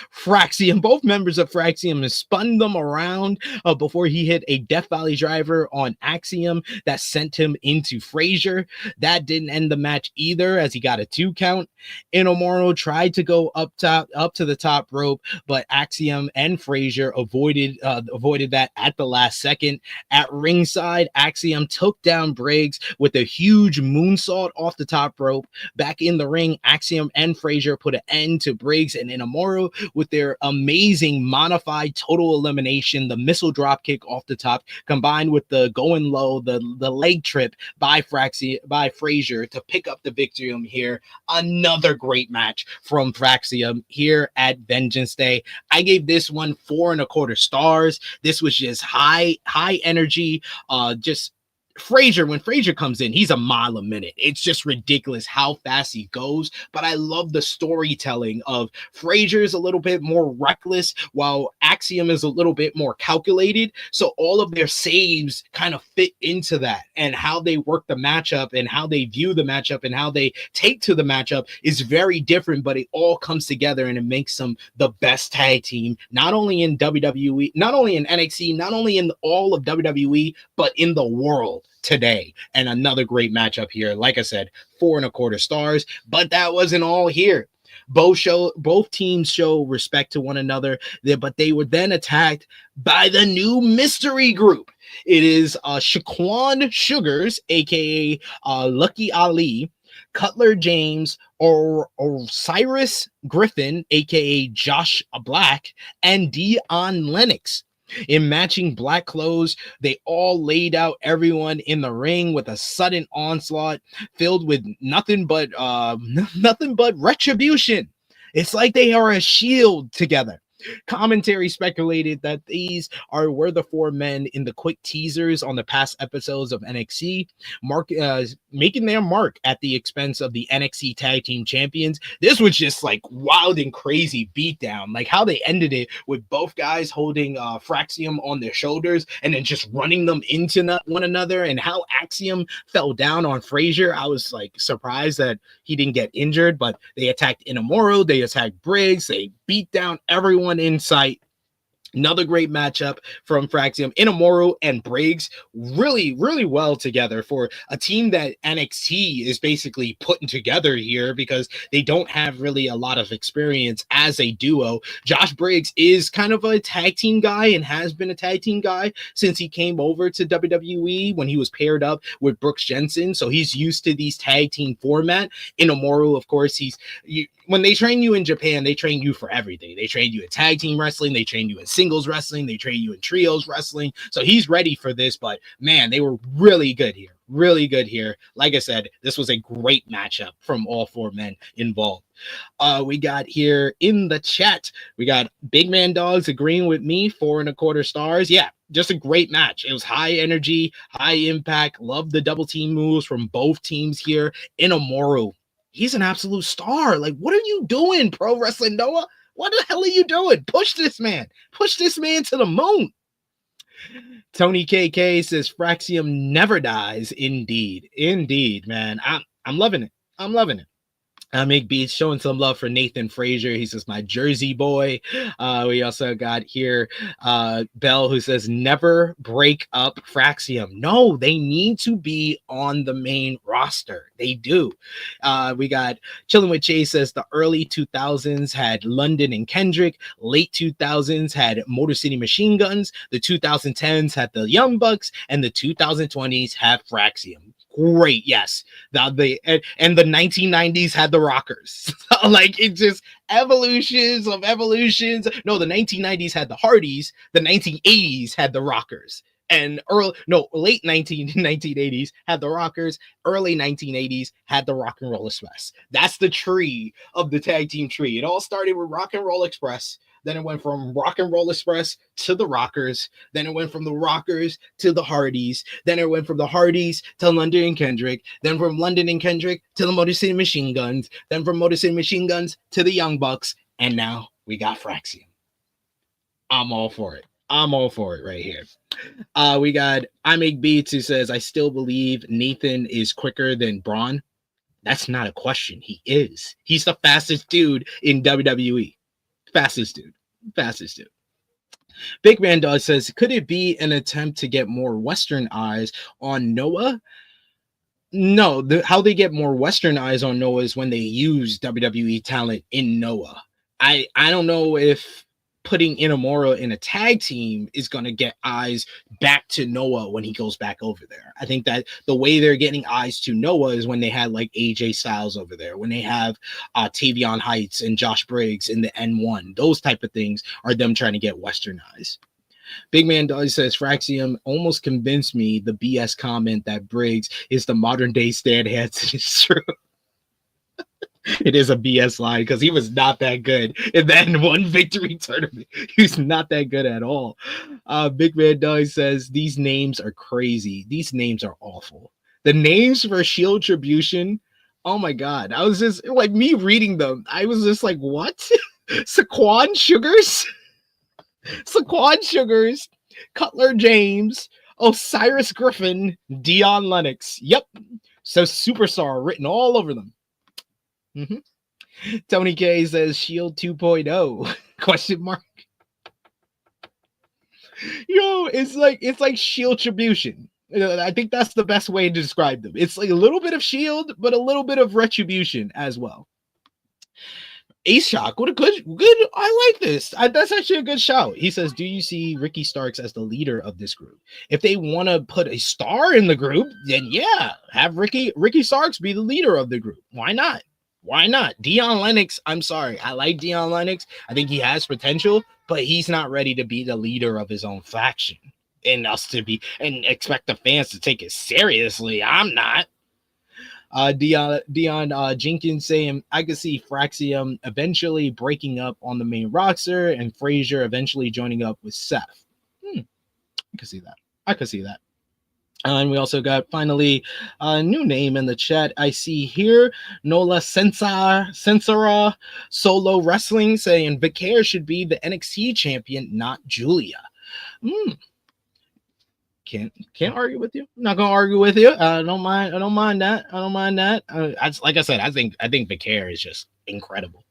members of Fraxiom, and spun them around before he hit a Death Valley driver on Axiom that sent him into Frazier. That didn't end the match either, as he got a 2 count. Inamura tried to go up to the top rope, but Axiom and Frazier avoided that at the last second. At ringside, Axiom took down Briggs with a huge moonsault off the top rope. Back in the ring, Axiom and Frazier put an end to Briggs and Inamura with their amazing modified total elimination, the missile drop kick off the top, combined with the going low, the leg trip by Frazier to pick up the victory here. Another great match from Fraxiom here at Vengeance Day. I gave this one 4 1/4 stars. This was just high energy, just Frazier, when Frazier comes in, he's a mile a minute. It's just ridiculous how fast he goes. But I love the storytelling of Frazier's a little bit more reckless, while Axiom is a little bit more calculated. So all of their saves kind of fit into that, and how they work the matchup and how they view the matchup and how they take to the matchup is very different, but it all comes together and it makes them the best tag team, not only in WWE, not only in NXT, not only in all of WWE, but in the world today. And another great matchup here. Like I said, 4 1/4 stars, but that wasn't all here. Both teams show respect to one another, but they were then attacked by the new mystery group. It is Shaquan Sugars, aka Lucky Ali, Cutler James, or Osiris Griffin, aka Josh Black, and Dion Lennox. In matching black clothes, they all laid out everyone in the ring with a sudden onslaught filled with nothing but retribution. It's like they are a shield together. Commentary speculated that these were the 4 men in the quick teasers on the past episodes of NXT, making their mark at the expense of the NXT Tag Team Champions. This was just like wild and crazy beatdown, like how they ended it with both guys holding Fraxiom on their shoulders and then just running them into one another, and how Axiom fell down on Frazier. I was like surprised that he didn't get injured, but they attacked Inamura, they attacked Briggs, they beat down everyone in sight. Another great matchup from Fraxiom. Inamura and Briggs really, really well together for a team that NXT is basically putting together here, because they don't have really a lot of experience as a duo. Josh Briggs is kind of a tag team guy and has been a tag team guy since he came over to WWE when he was paired up with Brooks Jensen. So he's used to these tag team format. Inamura, of course, when they train you in Japan, they train you for everything. They train you in tag team wrestling, they train you in singles wrestling, they train you in trios wrestling. So he's ready for this, but man, they were really good here. Really good here. Like I said, this was a great matchup from all 4 men involved. We got here in the chat, we got Big Man Dogs agreeing with me, 4 1/4 stars. Yeah, just a great match. It was high energy, high impact. Love the double team moves from both teams here. Inamura, he's an absolute star. Like, what are you doing, Pro Wrestling Noah? What the hell are you doing? Push this man. Push this man to the moon. Tony KK says Fraxiom never dies. Indeed. Indeed, man. I'm loving it. I'm loving it. Make Beats showing some love for Nathan Frazier. He says, my Jersey boy. We also got here Bell, who says, never break up Fraxiom. No, they need to be on the main roster. They do. We got Chilling with Chase says, the early 2000s had London and Kendrick. Late 2000s had Motor City Machine Guns. The 2010s had the Young Bucks. And the 2020s have Fraxiom. great. Yes, and the 1990s had the Rockers. Like, it just evolutions of evolutions. No, the 1990s had the Hardys. The 1980s had the Rockers. And late 1980s had the Rockers. Early 1980s had the Rock and Roll Express. That's the tree of the tag team tree. It all started with Rock and Roll Express. Then it went from Rock and Roll Express to the Rockers. Then it went from the Rockers to the Hardys. Then it went from the Hardys to London and Kendrick. Then from London and Kendrick to the Motor City Machine Guns. Then from Motor City Machine Guns to the Young Bucks. And now we got Fraxiom. I'm all for it. I'm all for it right here. We got I Make Beats, who says, I still believe Nathan is quicker than Braun. That's not a question. He is. He's the fastest dude in WWE. Fastest dude. Big Man Dog says, could it be an attempt to get more Western eyes on Noah? No, how they get more Western eyes on Noah is when they use WWE talent in Noah. I don't know if putting Inamura in a tag team is going to get eyes back to Noah when he goes back over there. I think that the way they're getting eyes to Noah is when they had like AJ Styles over there, when they have Tavion Heights and Josh Briggs in the N1. Those type of things are them trying to get Western eyes. Big Man Dog says, Fraxiom almost convinced me the BS comment that Briggs is the modern day Stan Hansen is true. It is a BS line because he was not that good in that one victory tournament. He was not that good at all. Big Man Dog says, these names are crazy. These names are awful. The names for Shield-tribution, oh my God. I was just like, me reading them, I was just like, what? Saquon Sugars? Saquon Sugars, Cutler James, Osiris Griffin, Dion Lennox. Yep. So Superstar written all over them. Tony K says Shield 2.0 question mark. Yo, it's like Shield-tribution. I think that's the best way to describe them. It's like a little bit of Shield, but a little bit of Retribution as well. Ace Shock, what a good. I like this. That's actually a good shout. He says, do you see Ricky Starks as the leader of this group? If they want to put a star in the group, then yeah, have Ricky Starks be the leader of the group. Why not? Why not? Dion Lennox, I'm sorry. I like Dion Lennox. I think he has potential, but he's not ready to be the leader of his own faction and expect the fans to take it seriously. I'm not. Dion Jenkins saying, I could see Fraxiom eventually breaking up on the main roster and Frazier eventually joining up with Seth. I could see that. And we also got finally a new name in the chat. I see here Nola Sensara Solo Wrestling saying Vaquer should be the NXT champion, not Giulia. Can't argue with you. I'm not gonna argue with you. I don't mind that. Like I said, I think Vaquer is just incredible.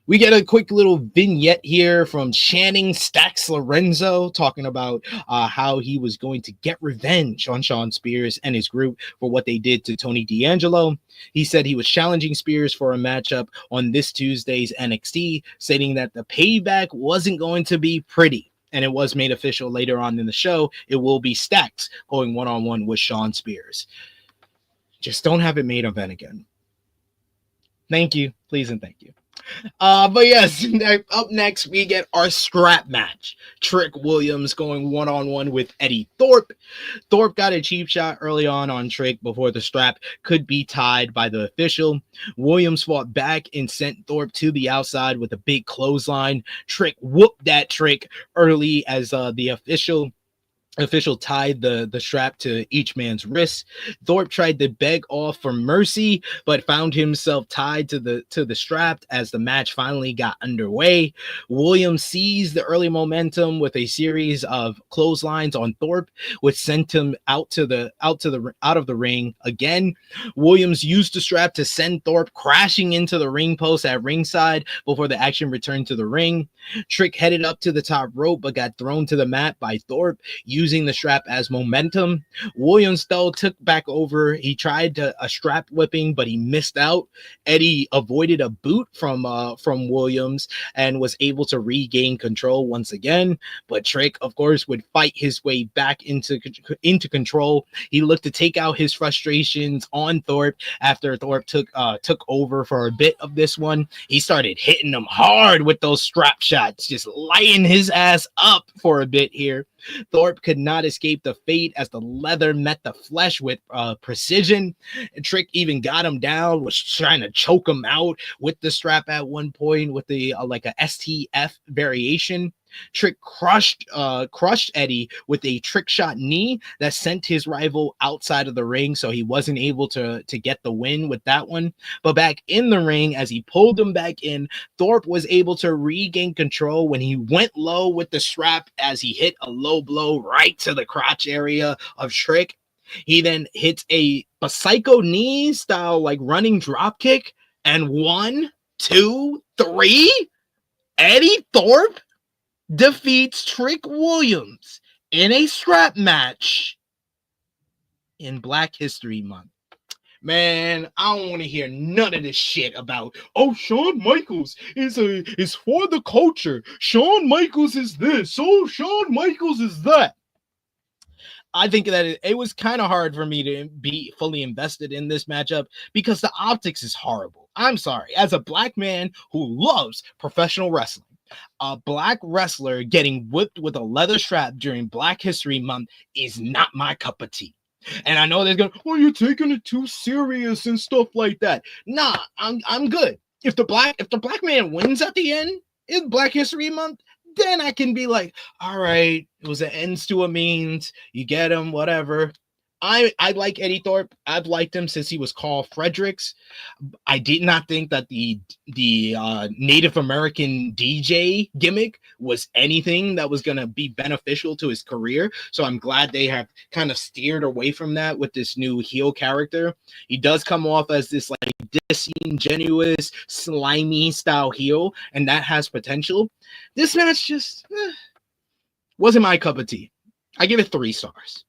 We get a quick little vignette here from Channing Stacks Lorenzo talking about how he was going to get revenge on Shawn Spears and his group for what they did to Tony D'Angelo. He said he was challenging Spears for a matchup on this Tuesday's NXT, stating that the payback wasn't going to be pretty. And it was made official later on in the show. It will be Stacks going one-on-one with Shawn Spears. Just don't have it main event again. Thank you. Please and thank you. But yes, up next we get our strap match. Trick Williams going one-on-one with Eddie Thorpe. Thorpe got a cheap shot early on Trick before the strap could be tied by the official. Williams fought back and sent Thorpe to the outside with a big clothesline. Trick whooped that Trick early as the official tied the strap to each man's wrist. Thorpe tried to beg off for mercy, but found himself tied to the strap as the match finally got underway. Williams seized the early momentum with a series of clotheslines on Thorpe, which sent him out of the ring again. Williams used the strap to send Thorpe crashing into the ring post at ringside before the action returned to the ring. Trick headed up to the top rope but got thrown to the mat by Thorpe, using the strap as momentum. Williams, though, took back over. He tried a strap whipping, but he missed out. Eddie avoided a boot from Williams and was able to regain control once again. But Trick, of course, would fight his way back into control. He looked to take out his frustrations on Thorpe after Thorpe took over for a bit of this one. He started hitting him hard with those strap shots, just lighting his ass up for a bit here. Thorpe could not escape the fate as the leather met the flesh with precision. Trick even got him down, was trying to choke him out with the strap at one point with the like a STF variation. Trick crushed Eddie with a trick shot knee that sent his rival outside of the ring, so he wasn't able to get the win with that one. But back in the ring, as he pulled him back in, Thorpe was able to regain control when he went low with the strap as he hit a low blow right to the crotch area of Trick. He then hits a psycho knee style like running drop kick, and 1, 2, 3, Eddie Thorpe defeats Trick Williams in a strap match in Black History Month. Man, I don't want to hear none of this shit about, oh, Shawn Michaels is for the culture. Shawn Michaels is this. Oh, Shawn Michaels is that. I think that it was kind of hard for me to be fully invested in this matchup because the optics is horrible. I'm sorry. As a black man who loves professional wrestling, a black wrestler getting whipped with a leather strap during Black History Month is not my cup of tea. And I know they're going, oh, you're taking it too serious and stuff like that. Nah, I'm good. If the black man wins at the end in Black History Month, then I can be like, all right, it was an ends to a means. You get him, whatever. I like Eddie Thorpe. I've liked him since he was called Fredericks. I did not think that the Native American DJ gimmick was anything that was going to be beneficial to his career. So I'm glad they have kind of steered away from that with this new heel character. He does come off as this like disingenuous, slimy style heel, and that has potential. This match just wasn't my cup of tea. I give it 3 stars.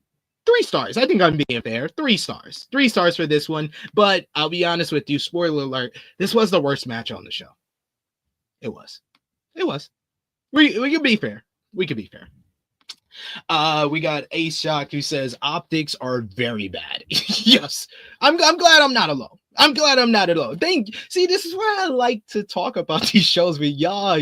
3 stars. I think I'm being fair. 3 stars. 3 stars for this one. But I'll be honest with you. Spoiler alert. This was the worst match on the show. It was. We could be fair. We got Ace Shock who says optics are very bad. Yes. I'm glad I'm not alone. See, this is why I like to talk about these shows with y'all.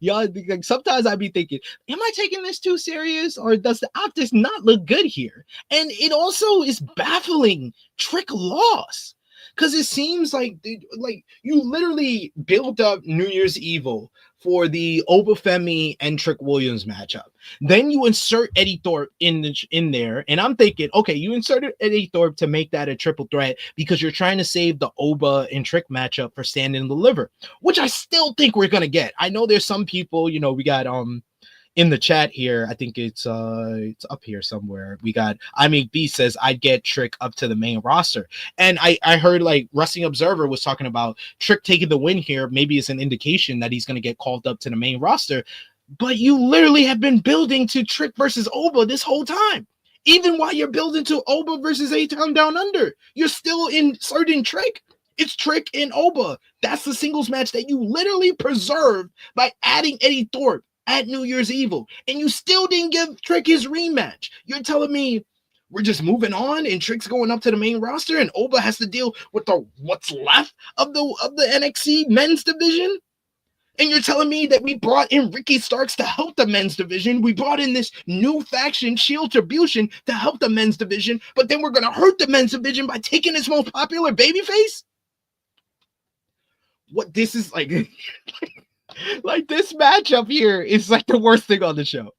Like, sometimes I be thinking, am I taking this too serious, or does the optics not look good here? And it also is baffling Trick loss, because it seems like you literally built up New Year's Evil for the Obafemi and Trick Williams matchup. Then you insert Eddie Thorpe in there, and I'm thinking, okay, you inserted Eddie Thorpe to make that a triple threat because you're trying to save the Oba and Trick matchup for Stand and Deliver, which I still think we're gonna get. I know there's some people, we got in the chat here, I think it's up here somewhere. We got B says I'd get Trick up to the main roster. And I heard like Wrestling Observer was talking about Trick taking the win here. Maybe it's an indication that he's going to get called up to the main roster. But you literally have been building to Trick versus Oba this whole time. Even while you're building to Oba versus A-Town Down Under, you're still inserting Trick. It's Trick and Oba. That's the singles match that you literally preserved by adding Eddie Thorpe at New Year's Evil, and you still didn't give Trick his rematch. You're telling me we're just moving on and Trick's going up to the main roster and Oba has to deal with what's left of the NXT men's division? And you're telling me that we brought in Ricky Starks to help the men's division. We brought in this new faction, Shield-tribution, to help the men's division, but then we're going to hurt the men's division by taking its most popular babyface? What this is like... Like, this matchup here is like the worst thing on the show.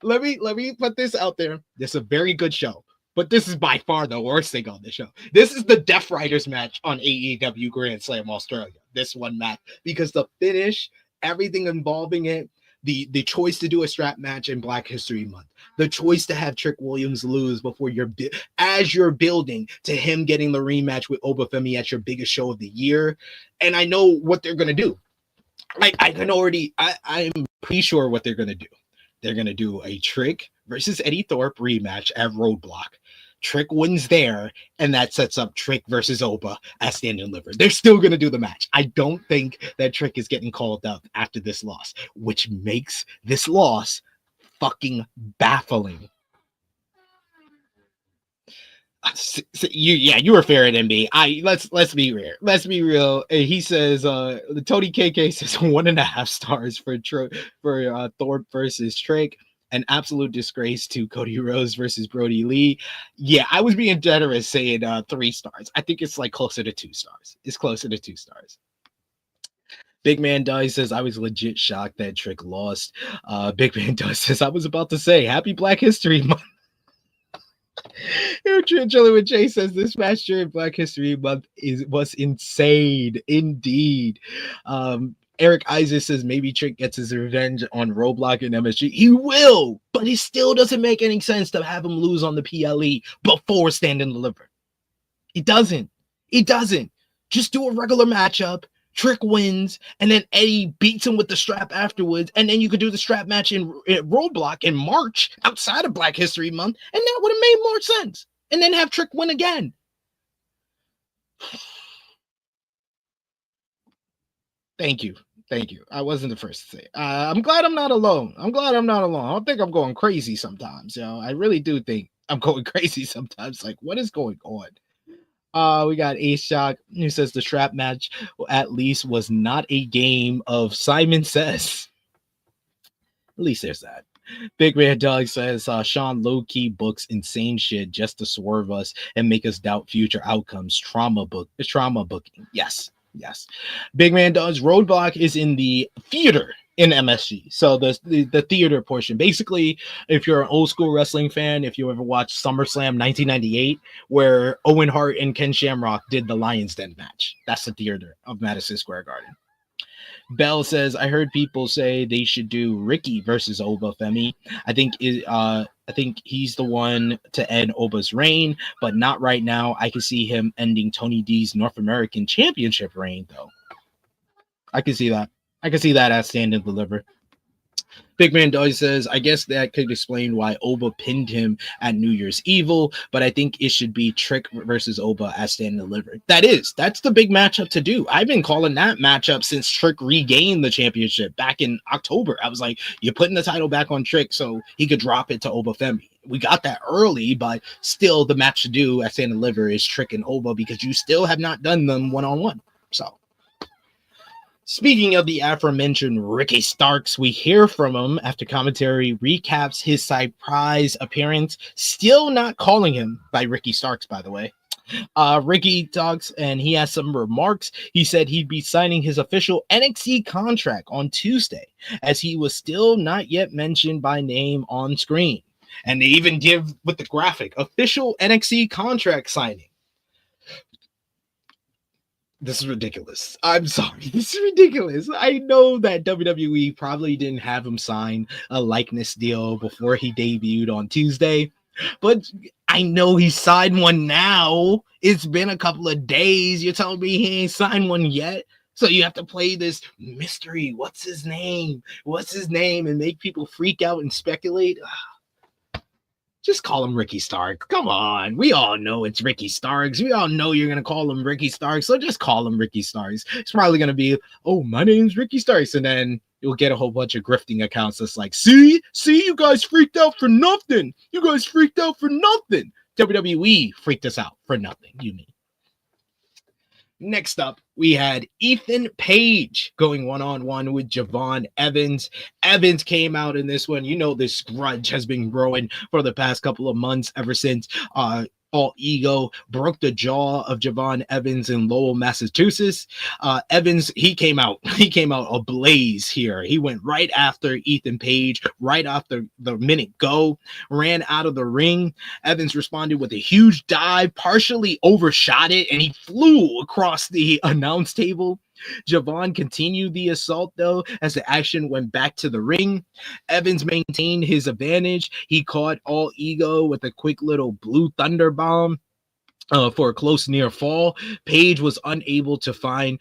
Let me put this out there. This is a very good show, but this is by far the worst thing on the show. This is the Death Riders match on AEW Grand Slam Australia. This one match, because the finish, everything involving it, the choice to do a strap match in Black History Month, the choice to have Trick Williams lose before as you're building to him getting the rematch with Obafemi at your biggest show of the year. And I know what they're gonna do. I'm pretty sure what they're going to do. They're going to do a Trick versus Eddie Thorpe rematch at Roadblock. Trick wins there, and that sets up Trick versus Oba as Stand and Deliver. They're still going to do the match. I don't think that Trick is getting called up after this loss, which makes this loss fucking baffling. You were fairer than me. Let's be real. Let's be real. He says Tony KK says 1.5 stars for Thorpe versus Trick. An absolute disgrace to Cody Rhodes versus Brody Lee. Yeah, I was being generous saying 3 stars. I think it's like closer to 2 stars. It's closer to 2 stars. Big Man Doug says, I was legit shocked that Trick lost. Big Man Doug says, I was about to say, Happy Black History Month. Chilling with Jay says, this match during Black History Month was insane. Indeed. Eric Isaac says maybe Trick gets his revenge on Roadblock and MSG. He will, but it still doesn't make any sense to have him lose on the PLE before Stand and Deliver. It doesn't. It doesn't. Just do a regular matchup. Trick wins, and then Eddie beats him with the strap afterwards, and then you could do the strap match in Roadblock in March outside of Black History Month, and that would have made more sense. And then have Trick win again. Thank you. I wasn't the first to say it. I'm glad I'm not alone. I don't think I'm going crazy sometimes. I really do think I'm going crazy sometimes. Like, what is going on? We got Ace Shock who says the strap match at least was not a game of Simon Says. At least there's that. Big Man Doug says Sean low-key books insane shit just to swerve us and make us doubt future outcomes. Trauma booking. Yes. Big Man Doug's Roadblock is in the theater in MSG. So the theater portion. Basically, if you're an old school wrestling fan, if you ever watched SummerSlam 1998, where Owen Hart and Ken Shamrock did the Lion's Den match. That's the theater of Madison Square Garden. Bell says, I heard people say they should do Ricky versus Oba Femi. I think he's the one to end Oba's reign, but not right now. I can see him ending Tony D's North American Championship reign, though. I can see that. As Stand and Deliver. Big Man Doug says, I guess that could explain why Oba pinned him at New Year's Evil, but I think it should be Trick versus Oba as Stand and Deliver. That's the big matchup to do. I've been calling that matchup since Trick regained the championship back in October. I was like, you're putting the title back on Trick so he could drop it to Oba Femi. We got that early, but still the match to do at Stand and Deliver is Trick and Oba because you still have not done them one-on-one. So, speaking of the aforementioned Ricky Starks, we hear from him after commentary recaps his surprise appearance. Still not calling him by Ricky Starks, by the way. Ricky talks and he has some remarks. He said he'd be signing his official NXT contract on Tuesday, as he was still not yet mentioned by name on screen. And they even give with the graphic, official NXT contract signing. This is ridiculous. I'm sorry. This is ridiculous. I know that WWE probably didn't have him sign a likeness deal before he debuted on Tuesday, but I know he signed one now. It's been a couple of days. You're telling me he ain't signed one yet? So you have to play this mystery. What's his name? And make people freak out and speculate. Just call him Ricky Starks. Come on. We all know it's Ricky Starks. We all know you're going to call him Ricky Starks. So just call him Ricky Starks. It's probably going to be, oh, my name's Ricky Starks. And then you'll get a whole bunch of grifting accounts that's like, see, you guys freaked out for nothing. WWE freaked us out for nothing, you mean. Next up, we had Ethan Page going one-on-one with Javon Evans. Evans came out in this one. You know, this grudge has been growing for the past couple of months ever since All Ego broke the jaw of Javon Evans in Lowell, Massachusetts. Evans, he came out ablaze here. He went right after Ethan Page, right after the minute go, ran out of the ring. Evans responded with a huge dive, partially overshot it, and he flew across the announce table. Javon continued the assault, though, as the action went back to the ring. Evans maintained his advantage. He caught All Ego with a quick little blue thunder bomb. For a close near fall. Paige was unable to find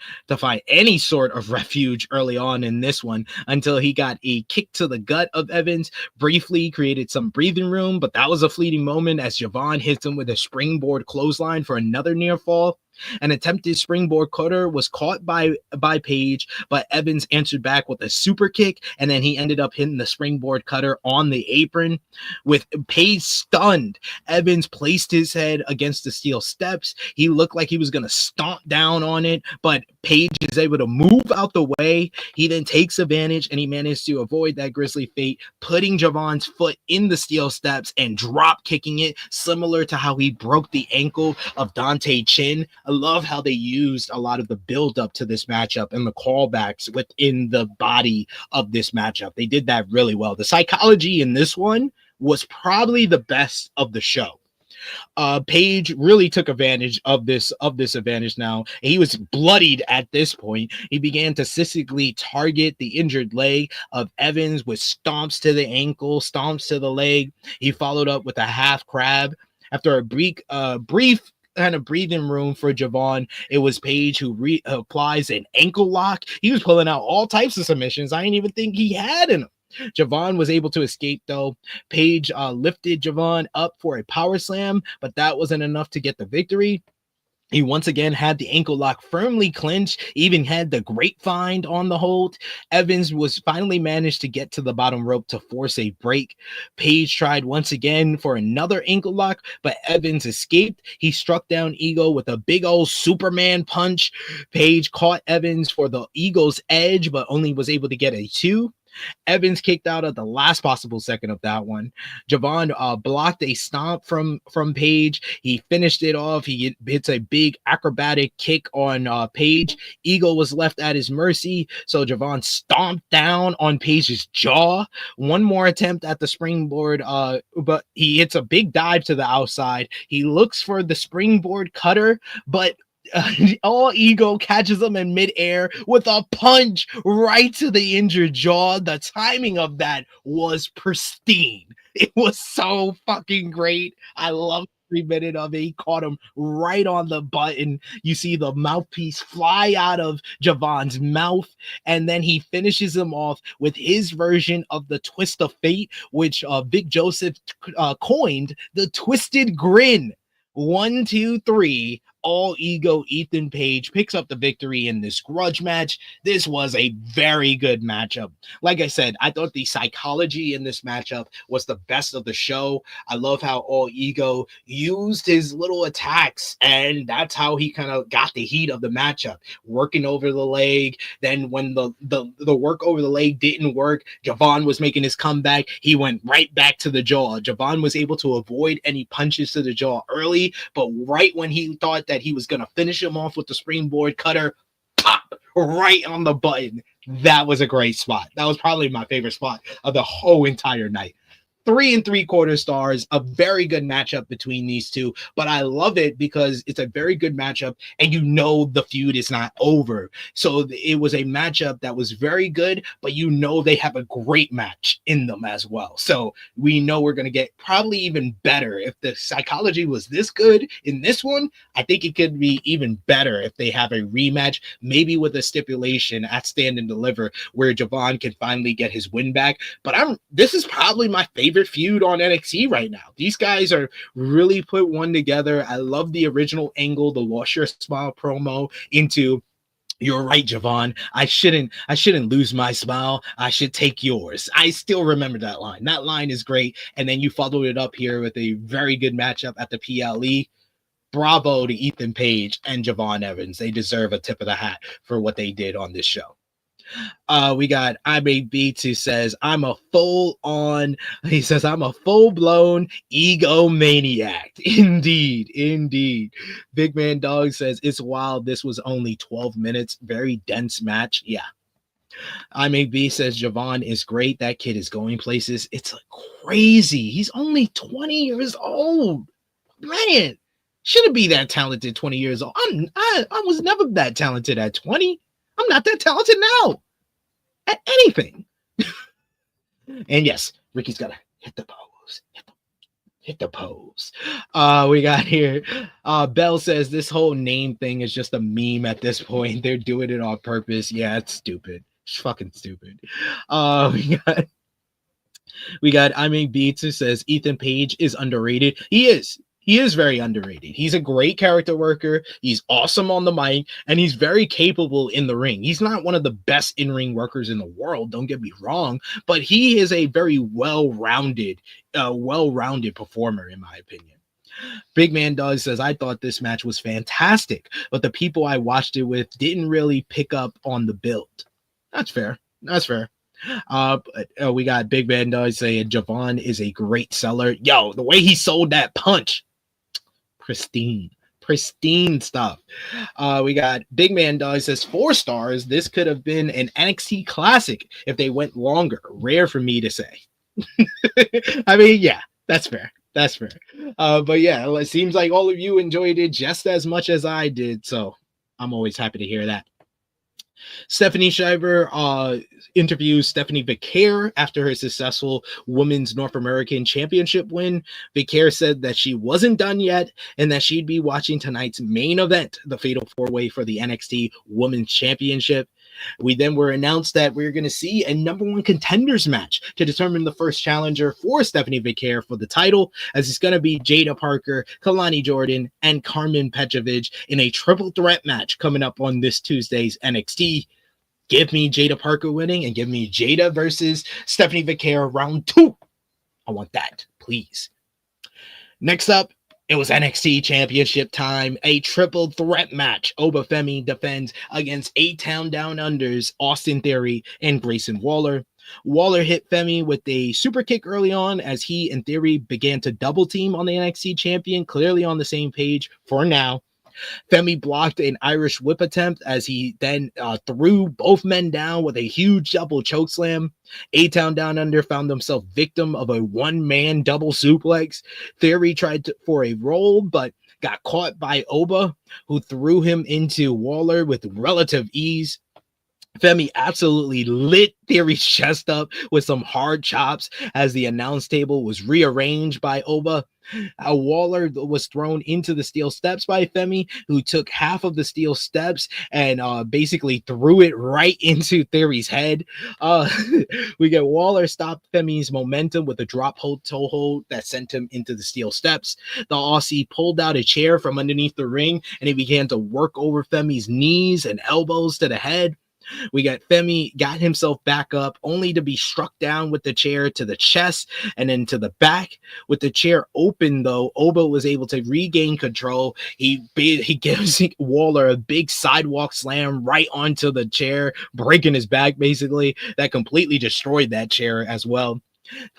any sort of refuge early on in this one until he got a kick to the gut of Evans, briefly created some breathing room, but that was a fleeting moment as Javon hits him with a springboard clothesline for another near fall. An attempted springboard cutter was caught by Paige, but Evans answered back with a super kick, and then he ended up hitting the springboard cutter on the apron. With Paige stunned, Evans placed his head against the steel steps. He looked like he was going to stomp down on it, but Paige is able to move out the way. He then takes advantage, and he managed to avoid that grisly fate, putting Javon's foot in the steel steps and drop kicking it, similar to how he broke the ankle of Dante Chin. I love how they used a lot of the build up to this matchup and the callbacks within the body of this matchup. They did that really well. The psychology in this one was probably the best of the show. Paige really took advantage of this advantage now. He was bloodied at this point. He began to systematically target the injured leg of Evans with stomps to the ankle, stomps to the leg. He followed up with a half crab. After a brief kind of breathing room for Javon, it was Paige who applies an ankle lock. He was pulling out all types of submissions I didn't even think he had in him. Javon was able to escape, though. Paige lifted Javon up for a power slam, but that wasn't enough to get the victory. He once again had the ankle lock firmly clinched, even had the grapevine on the hold. Evans was finally managed to get to the bottom rope to force a break. Paige tried once again for another ankle lock, but Evans escaped. He struck down Ego with a big old Superman punch. Paige caught Evans for the Ego's edge, but only was able to get a 2. Evans kicked out at the last possible second of that one. Javon blocked a stomp from Paige. He finished it off. He hits a big acrobatic kick on Paige. Ego was left at his mercy, so Javon stomped down on Paige's jaw. One more attempt at the springboard, but he hits a big dive to the outside. He looks for the springboard cutter, but all Ego catches him in midair with a punch right to the injured jaw. The timing of that was pristine. It was so fucking great. I love every minute of it. He caught him right on the button. You see the mouthpiece fly out of Javon's mouth, and then he finishes him off with his version of the twist of fate, which Vic Joseph coined the twisted grin. 1, 2, 3. All Ego Ethan Page picks up the victory in this grudge match. This was a very good matchup. Like I said, I thought the psychology in this matchup was the best of the show. I love how All Ego used his little attacks, and that's how he kind of got the heat of the matchup, working over the leg. Then when the work over the leg didn't work, Javon was making his comeback. He went right back to the jaw. Javon was able to avoid any punches to the jaw early, but right when he thought that he was going to finish him off with the springboard cutter, pop, right on the button. That was a great spot. That was probably my favorite spot of the whole entire night. 3 3/4 stars, a very good matchup between these two, but I love it because it's a very good matchup and you know the feud is not over. So it was a matchup that was very good, but you know they have a great match in them as well. So we know we're going to get probably even better. If the psychology was this good in this one, I think it could be even better if they have a rematch, maybe with a stipulation at Stand and Deliver where Javon can finally get his win back. But this is probably my favorite feud on NXT right now. These guys are really put one together. I love the original angle, the Wash Your Smile promo into "You're right, Javon. I shouldn't lose my smile. I should take yours." I still remember that line. That line is great. And then you followed it up here with a very good matchup at the PLE. Bravo to Ethan Page and Javon Evans. They deserve a tip of the hat for what they did on this show. We got IMAB who says, I'm a full-blown egomaniac. Indeed. Big Man Dog says, it's wild. This was only 12 minutes. Very dense match. Yeah. IMAB says, Javon is great. That kid is going places. It's crazy. He's only 20 years old. Man, shouldn't be that talented 20 years old. I was never that talented at 20. I'm not that talented now at anything. And yes, Ricky's got to hit the pose. Hit the pose. We got here. Bell says this whole name thing is just a meme at this point. They're doing it on purpose. Yeah, it's stupid. It's fucking stupid. We got I mean Beats who says Ethan Page is underrated. He is. He is very underrated. He's a great character worker. He's awesome on the mic, and he's very capable in the ring. He's not one of the best in-ring workers in the world, don't get me wrong, but he is a very well-rounded performer, in my opinion. Big Man Doug says, I thought this match was fantastic, but the people I watched it with didn't really pick up on the build. That's fair. That's fair. We got Big Man Doug saying Javon is a great seller. Yo, the way he sold that punch. Pristine stuff. We got Big Man Dog says 4 stars. This could have been an NXT classic if they went longer. Rare for me to say. I mean, yeah, that's fair. That's fair. But yeah, it seems like all of you enjoyed it just as much as I did. So I'm always happy to hear that. Stephanie Shiver interviews Stephanie Vaquer after her successful Women's North American Championship win. Vaquer said that she wasn't done yet and that she'd be watching tonight's main event, the Fatal 4-Way for the NXT Women's Championship. We then were announced that we're going to see a number 1 contenders match to determine the first challenger for Stephanie Vaquer for the title, as it's going to be Jada Parker, Kalani Jordan, and Carmen Petrovic in a triple threat match coming up on this Tuesday's NXT. Give me Jada Parker winning and give me Jada versus Stephanie Vaquer round 2. I want that, please. Next up, it was NXT Championship time, a triple threat match. Oba Femi defends against A-Town Down Under's Austin Theory and Grayson Waller. Waller hit Femi with a super kick early on as he and Theory began to double team on the NXT champion, clearly on the same page for now. Femi blocked an Irish whip attempt as he then threw both men down with a huge double chokeslam. A-Town Down Under found himself victim of a one-man double suplex. Theory tried for a roll, but got caught by Oba, who threw him into Waller with relative ease. Femi absolutely lit Theory's chest up with some hard chops as the announce table was rearranged by Oba. Waller was thrown into the steel steps by Femi, who took half of the steel steps and basically threw it right into Theory's head. We get Waller stopped Femi's momentum with a drop toe hold that sent him into the steel steps. The Aussie pulled out a chair from underneath the ring and he began to work over Femi's knees and elbows to the head. We got Femi got himself back up only to be struck down with the chair to the chest and then to the back. With the chair open though, Oba was able to regain control. He gives Waller a big sidewalk slam right onto the chair, breaking his back basically. That completely destroyed that chair as well.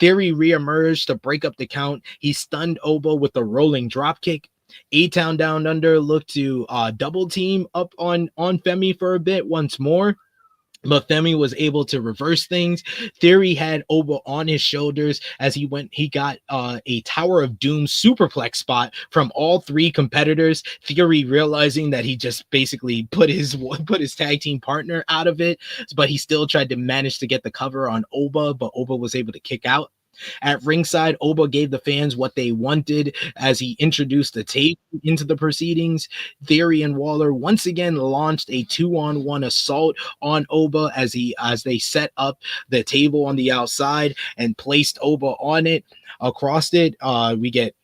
Theory reemerged to break up the count. He stunned Oba with a rolling dropkick. A-Town Down Under looked to double team up on Femi for a bit once more, but Femi was able to reverse things. Theory had Oba on his shoulders as he got a Tower of Doom superplex spot from all 3 competitors. Theory realizing that he just basically put his tag team partner out of it, but he still tried to manage to get the cover on Oba, but Oba was able to kick out. At ringside, Oba gave the fans what they wanted as he introduced the tape into the proceedings. Theory and Waller once again launched a 2-on-1 assault on Oba as they set up the table on the outside and placed Oba on it. Across it, we get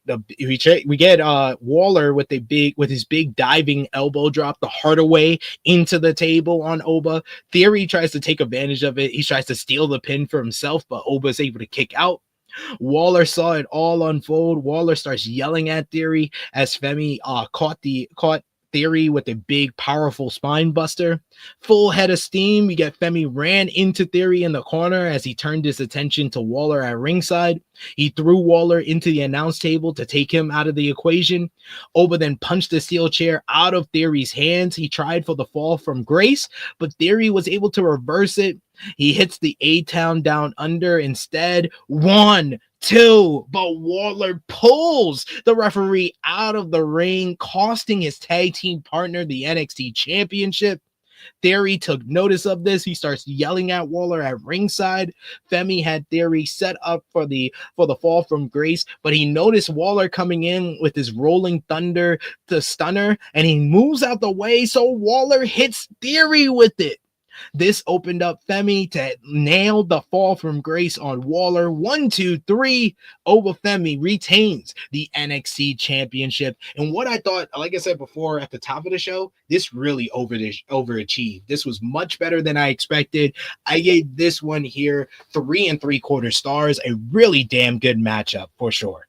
Waller with his big diving elbow drop the harder way into the table on Oba. Theory tries to take advantage of it. He tries to steal the pin for himself, but Oba is able to kick out. Waller saw it all unfold. Waller starts yelling at Theory as Femi caught Theory with a big, powerful spine buster. Full head of steam. We get Femi ran into Theory in the corner as he turned his attention to Waller at ringside. He threw Waller into the announce table to take him out of the equation. Oba then punched the steel chair out of Theory's hands. He tried for the fall from Grace, but Theory was able to reverse it. He hits the A-Town Down Under instead. 1, 2, but Waller pulls the referee out of the ring, costing his tag team partner the NXT Championship. Theory took notice of this. He starts yelling at Waller at ringside. Femi had Theory set up for the fall from grace, but he noticed Waller coming in with his rolling thunder to stunner, and he moves out the way, so Waller hits Theory with it. This opened up Femi to nail the fall from grace on Waller. 1, 2, 3. Oba Femi retains the NXT Championship. And what I thought, like I said before at the top of the show, this really overachieved. This was much better than I expected. I gave this one here 3 3/4 stars. A really damn good matchup for sure.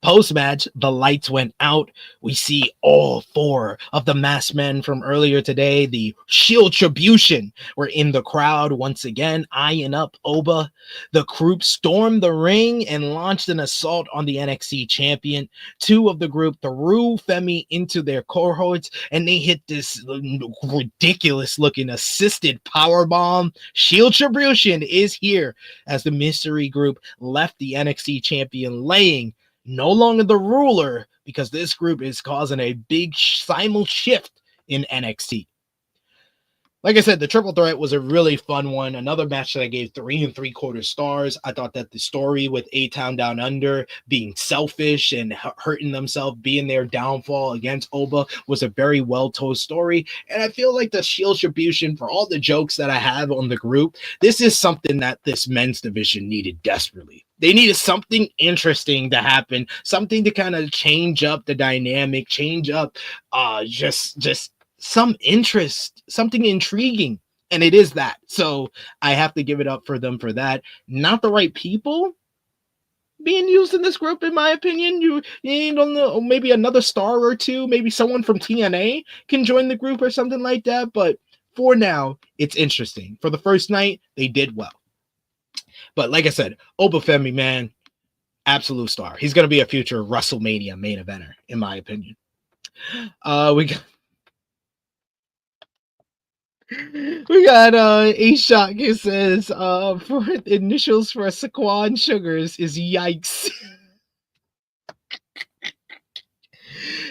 Post-match, the lights went out. We see all 4 of the masked men from earlier today, the Shield-tribution, were in the crowd once again, eyeing up Oba. The group stormed the ring and launched an assault on the NXT champion. 2 of the group threw Femi into their cohorts, and they hit this ridiculous-looking assisted powerbomb. Shield-tribution is here as the mystery group left the NXT champion laying, no longer the ruler, because this group is causing a big simul shift in NXT. Like I said, the triple threat was a really fun one. Another match that I gave 3 3/4 stars. I thought that the story with A-Town Down Under being selfish and hurting themselves, being their downfall against Oba, was a very well-told story. And I feel like the Shield-tribution, for all the jokes that I have on the group, this is something that this men's division needed desperately. They needed something interesting to happen, something to kind of change up the dynamic, change up just some interest, something intriguing, and it is that. So I have to give it up for them for that. Not the right people being used in this group, in my opinion. You don't know, maybe another star or two, maybe someone from TNA can join the group or something like that. But for now, it's interesting. For the first night, they did well. But like I said, Oba Femi, man, absolute star. He's going to be a future WrestleMania main eventer, in my opinion. We got A-Shock who says for initials for Saquon Sugars is yikes.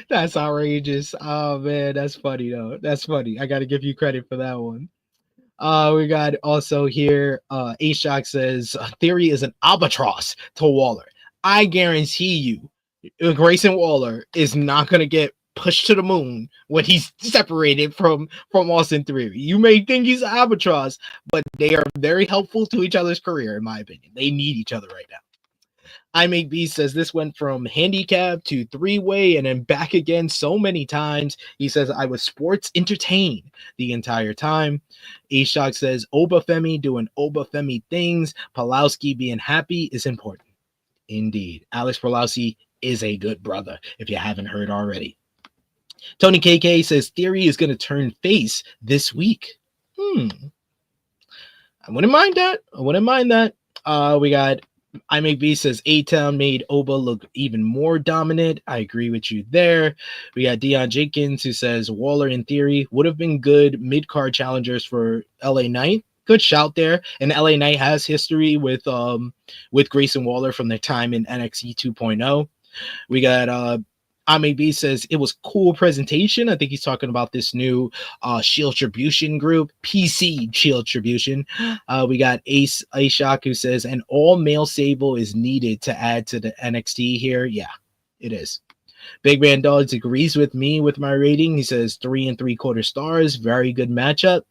That's outrageous. Oh man, that's funny though. That's funny. I gotta give you credit for that one. We got also here A-Shock says Theory is an albatross to Waller. I guarantee you Grayson Waller is not gonna get pushed to the moon when he's separated from Austin Theory. You may think he's an albatross, but they are very helpful to each other's career, in my opinion. They need each other right now. I Make B says this went from handicap to 3-way and then back again so many times. He says I was sports entertained the entire time. A-Shock says Oba Femi doing Oba Femi things. Pulowski being happy is important. Indeed. Alex Pulowski is a good brother, if you haven't heard already. Tony KK says Theory is going to turn face this week. I wouldn't mind that. We got I Make B says A-Town made Oba look even more dominant. I agree with you there. We got Dion Jenkins who says Waller in Theory would have been good mid-card challengers for LA Knight. Good shout there. And LA Knight has history with Grayson Waller from their time in NXT 2.0. We got B says it was cool presentation. I think he's talking about this new Shield-tribution group, PC Shield-tribution. We got A-Shock who says an all-male Sable is needed to add to the NXT here. Yeah, it is. Big Man Dogs agrees with me with my rating. He says 3 3/4 stars. Very good matchup.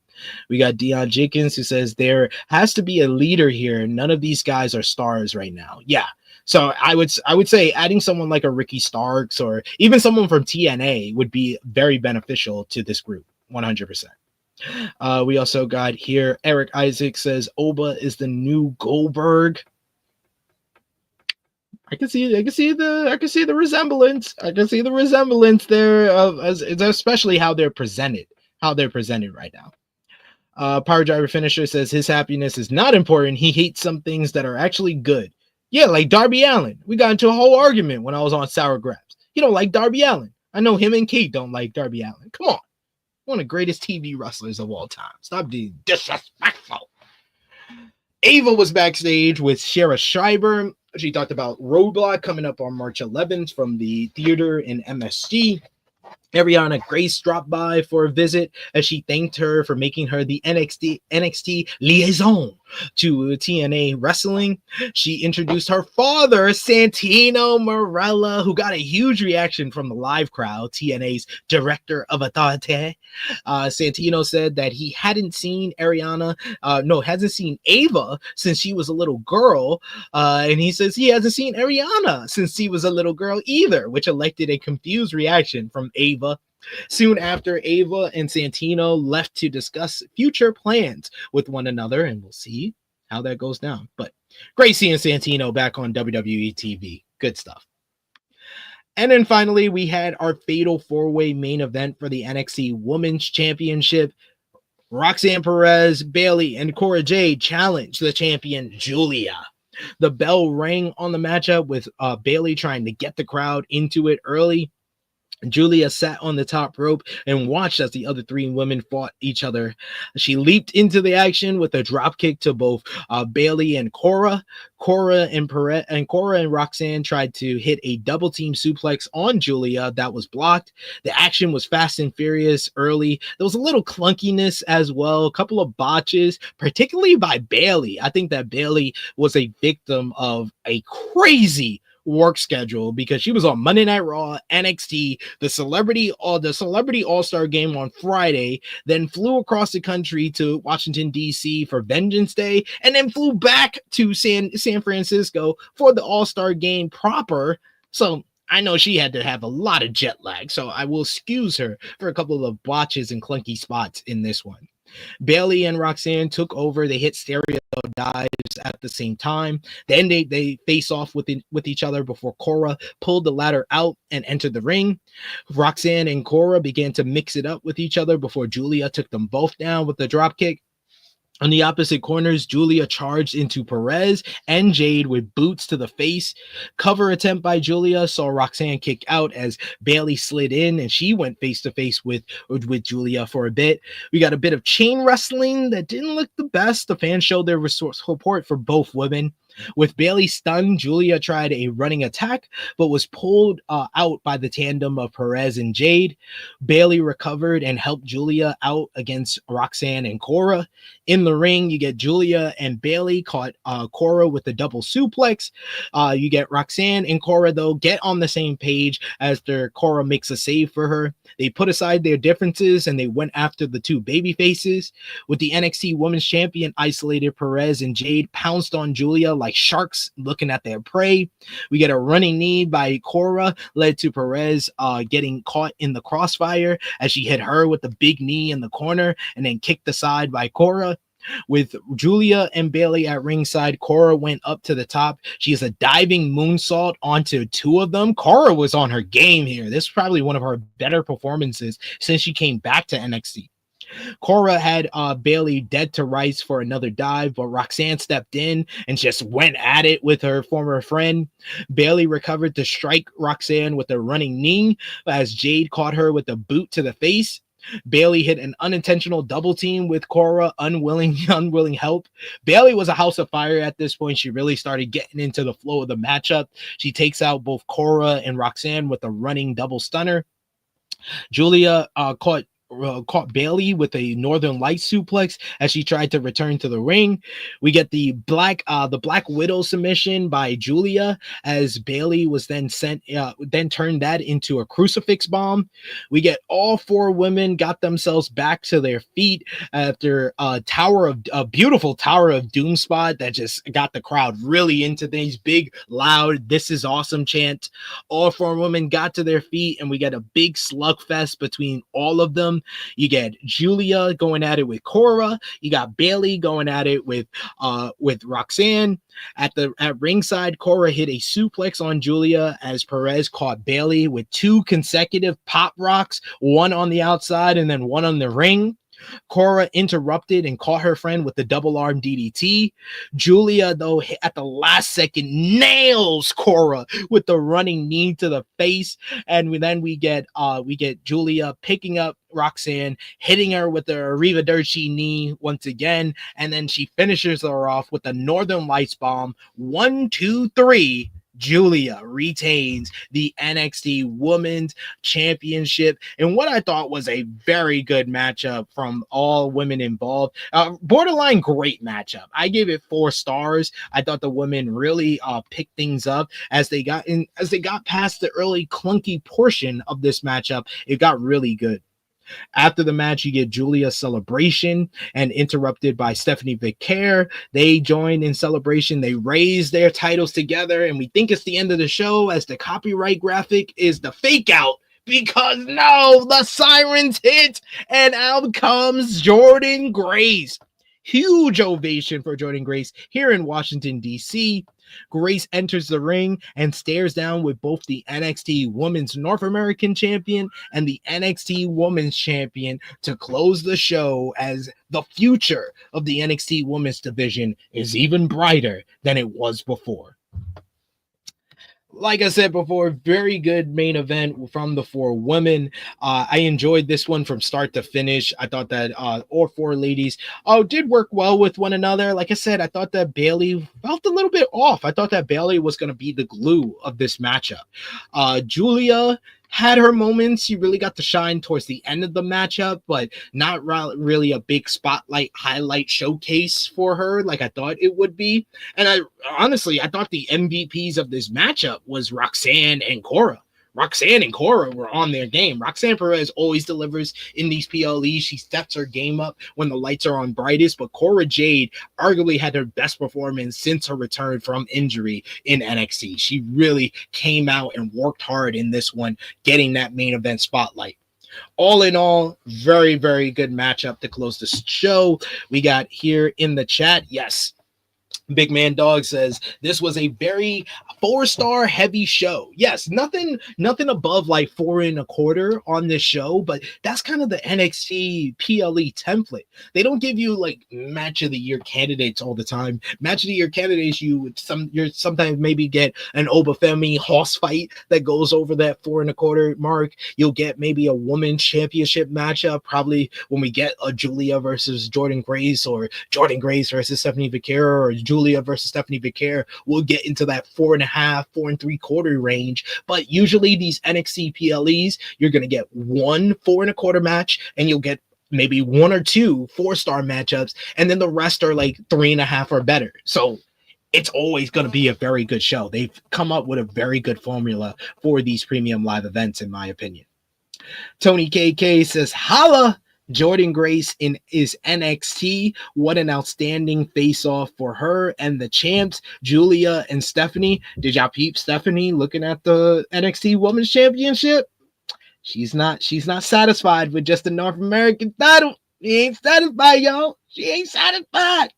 We got Dion Jenkins who says there has to be a leader here. None of these guys are stars right now. Yeah. So I would say adding someone like a Ricky Starks or even someone from TNA would be very beneficial to this group, 100%. We also got here Eric Isaac says Oba is the new Goldberg. I can see the resemblance. I can see the resemblance there especially how they're presented right now. Power Driver Finisher says his happiness is not important. He hates some things that are actually good. Yeah, like Darby Allin. We got into a whole argument when I was on Sour Grabs. He don't like Darby Allin. I know him and Kate don't like Darby Allin. Come on. One of the greatest TV wrestlers of all time. Stop being disrespectful. Ava was backstage with Shara Schreiber. She talked about Roadblock coming up on March 11th from the theater in MSG. Ariana Grace dropped by for a visit as she thanked her for making her the NXT liaison to TNA Wrestling. She introduced her father, Santino Marella, who got a huge reaction from the live crowd, TNA's director of authority. Santino said that he hadn't seen hasn't seen Ava since she was a little girl. And he says he hasn't seen Ariana since he was a little girl either, which elected a confused reaction from Ava. Soon after, Ava and Santino left to discuss future plans with one another, and we'll see how that goes down. But great seeing Santino back on WWE TV. Good stuff. And then finally, we had our fatal four-way main event for the NXT Women's Championship. Roxanne Perez, Bayley, and Cora Jade challenged the champion Giulia. The bell rang on the matchup with Bayley trying to get the crowd into it early. Giulia sat on the top rope and watched as the other three women fought each other. She leaped into the action with a drop kick to both Bayley and Cora. Cora and Roxanne tried to hit a double team suplex on Giulia that was blocked. The action was fast and furious early. There was a little clunkiness as well, a couple of botches, particularly by Bayley. I think that Bayley was a victim of a crazy work schedule because she was on Monday Night Raw, NXT, the Celebrity All-Star Game on Friday, then flew across the country to Washington, D.C. for Vengeance Day, and then flew back to San Francisco for the All-Star Game proper. So I know she had to have a lot of jet lag, so I will excuse her for a couple of botches and clunky spots in this one. Bayley and Roxanne took over. They hit stereo dives at the same time. Then they face off with each other before Cora pulled the ladder out and entered the ring. Roxanne and Cora began to mix it up with each other before Giulia took them both down with the drop kick. On the opposite corners, Giulia charged into Perez and Jade with boots to the face. Cover attempt by Giulia saw Roxanne kick out as Bayley slid in and she went face to face with Giulia for a bit. We got a bit of chain wrestling that didn't look the best. The fans showed their support for both women. With Bayley stunned, Giulia tried a running attack, but was pulled out by the tandem of Perez and Jade. Bayley recovered and helped Giulia out against Roxanne and Cora. In the ring, you get Giulia and Bayley caught Cora with a double suplex. You get Roxanne and Cora, though, get on the same page after Cora makes a save for her. They put aside their differences and they went after the two baby faces. With the NXT Women's Champion isolated, Perez and Jade pounced on Giulia like sharks looking at their prey. We get a running knee by Cora, led to Perez getting caught in the crossfire as she hit her with the big knee in the corner and then kicked aside by Cora. With Giulia and Bayley at ringside, Cora went up to the top. She has a diving moonsault onto two of them. Cora was on her game here. This is probably one of her better performances since she came back to NXT. Cora had Bayley dead to rights for another dive, but Roxanne stepped in and just went at it with her former friend. Bayley recovered to strike Roxanne with a running knee as Jade caught her with a boot to the face. Bayley hit an unintentional double team with Cora, unwilling help. Bayley was a house of fire at this point. She really started getting into the flow of the matchup. She takes out both Cora and Roxanne with a running double stunner. Giulia caught Bayley with a Northern Lights suplex as she tried to return to the ring. We get the Black Widow submission by Giulia as Bayley was then turned that into a crucifix bomb. We get all four women got themselves back to their feet after a beautiful Tower of Doom spot that just got the crowd really into things. Big, loud, "This is awesome" chant. All four women got to their feet and we get a big slugfest between all of them. You get Giulia going at it with Cora. You got Bayley going at it with Roxanne. At ringside, Cora hit a suplex on Giulia as Perez caught Bayley with two consecutive pop rocks, one on the outside and then one on the ring. Cora interrupted and caught her friend with the double arm DDT. Giulia, though, at the last second nails Cora with the running knee to the face, and we get Giulia picking up Roxanne, hitting her with the Arrivederci knee once again, and then she finishes her off with the Northern Lights bomb. 1, 2, 3. Giulia retains the NXT Women's Championship in what I thought was a very good matchup from all women involved. Borderline great matchup. I gave it 4 stars. I thought the women really picked things up as they got past the early clunky portion of this matchup. It got really good. After the match, you get Giulia's celebration and interrupted by Stephanie Vaquer. They join in celebration. They raise their titles together, and we think it's the end of the show as the copyright graphic is the fake out because no, the sirens hit and out comes Jordynne Grace. Huge ovation for Jordynne Grace here in Washington, D.C. Grace enters the ring and stares down with both the NXT Women's North American Champion and the NXT Women's Champion to close the show as the future of the NXT Women's division is even brighter than it was before. Like I said before, very good main event from the 4 women. I enjoyed this one from start to finish. I thought that all 4 ladies did work well with one another. Like I said, I thought that Bayley felt a little bit off. I thought that Bayley was going to be the glue of this matchup. Giulia had her moments. She really got to shine towards the end of the matchup, but not really a big spotlight highlight showcase for her like I thought it would be. And I thought the MVPs of this matchup was Roxanne and Cora. Roxanne and Cora were on their game. Roxanne Perez always delivers in these PLEs. She steps her game up when the lights are on brightest, but Cora Jade arguably had her best performance since her return from injury in NXT. She really came out and worked hard in this one, getting that main event spotlight. All in all, very, very good matchup to close the show. We got here in the chat, yes, Big Man Dog says this was a very 4-star heavy show. Yes, nothing above like 4.25 on this show, but that's kind of the NXT PLE template. They don't give you like match of the year candidates all the time. Match of the year candidates, you're sometimes maybe get an Obafemi Hoss fight that goes over that 4.25 mark. You'll get maybe a women's championship matchup, probably when we get a Giulia versus Jordynne Grace or Jordynne Grace versus Stephanie Vaquer or Giulia versus Stephanie Vaquer. We'll get into that 4.5, 4.75 range. But usually these NXT PLEs, you're going to get one 4.25 match, and you'll get maybe 1 or 2 4-star matchups, and then the rest are like 3.5 or better. So it's always going to be a very good show. They've come up with a very good formula for these premium live events, in my opinion. Tony KK says, holla! Jordynne Grace is NXT. What an outstanding face-off for her and the champs, Giulia and Stephanie. Did y'all peep Stephanie looking at the NXT Women's Championship? She's not satisfied with just the North American title. She ain't satisfied, y'all. She ain't satisfied.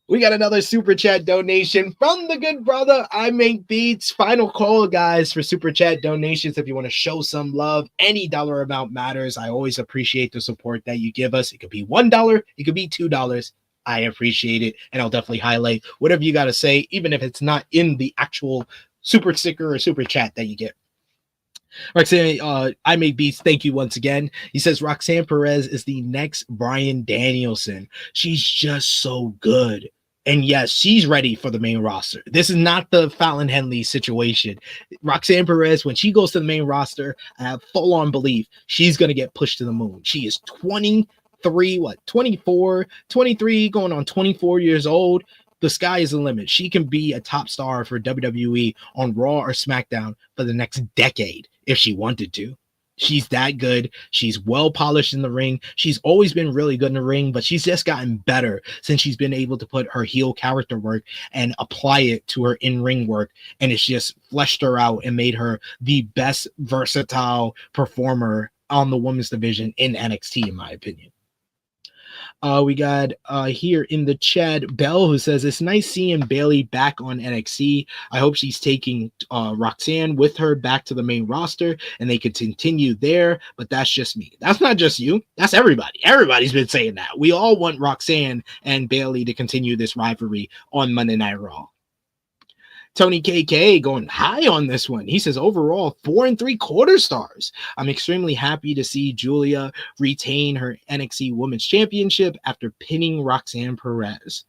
We got another super chat donation from the good brother I Make Beats. Final call, guys, for super chat donations. If you want to show some love, any dollar amount matters. I always appreciate the support that you give us. It could be $1, it could be $2. I appreciate it, and I'll definitely highlight whatever you got to say, even if it's not in the actual super sticker or super chat that you get. Roxanne, I Make Beats, thank you once again. He says Roxanne Perez is the next Bryan Danielson. She's just so good. And yes, she's ready for the main roster. This is not the Fallon Henley situation. Roxanne Perez, when she goes to the main roster, I have full-on belief she's going to get pushed to the moon. She is 23, going on 24 years old. The sky is the limit. She can be a top star for WWE on Raw or SmackDown for the next decade if she wanted to. She's that good. She's well polished in the ring. She's always been really good in the ring, but she's just gotten better since she's been able to put her heel character work and apply it to her in-ring work. And it's just fleshed her out and made her the best versatile performer on the women's division in NXT, in my opinion. We got here in the chat Belle, who says it's nice seeing Bayley back on NXT. I hope she's taking Roxanne with her back to the main roster and they could continue there. But that's just me. That's not just you. That's everybody. Everybody's been saying that. We all want Roxanne and Bayley to continue this rivalry on Monday Night Raw. Tony KK going high on this one. He says overall 4.75 stars. I'm extremely happy to see Giulia retain her NXT Women's Championship after pinning Roxanne Perez.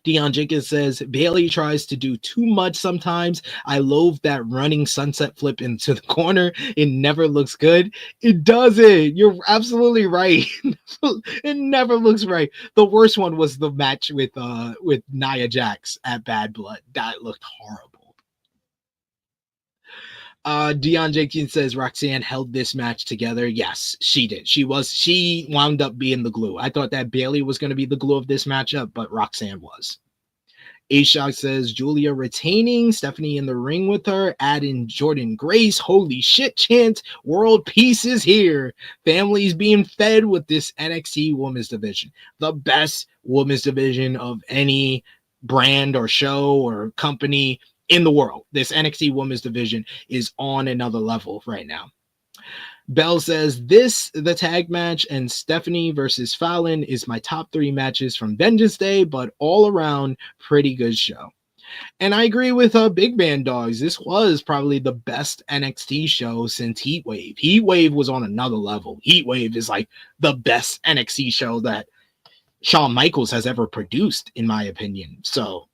Dion Jenkins says, Bayley tries to do too much sometimes. I loathe that running sunset flip into the corner. It never looks good. It doesn't. You're absolutely right. It never looks right. The worst one was the match with Nia Jax at Bad Blood. That looked horrible. Dion Jenkins says Roxanne held this match together. Yes, she did. She wound up being the glue. I thought that Bayley was going to be the glue of this matchup, but Roxanne was. A-Shock says Giulia retaining, Stephanie in the ring with her, add in Jordan Grace, holy shit chant, world peace is here. Families being fed with this NXT women's division. The best women's division of any brand or show or company in the world. This NXT women's division is on another level right now. Bell says the tag match and Stephanie versus Fallon is my top 3 matches from Vengeance Day, but all around pretty good show. And I agree with Big Man Dogs. This was probably the best NXT show since Heatwave. Heatwave was on another level. Heatwave is like the best NXT show that Shawn Michaels has ever produced, in my opinion. So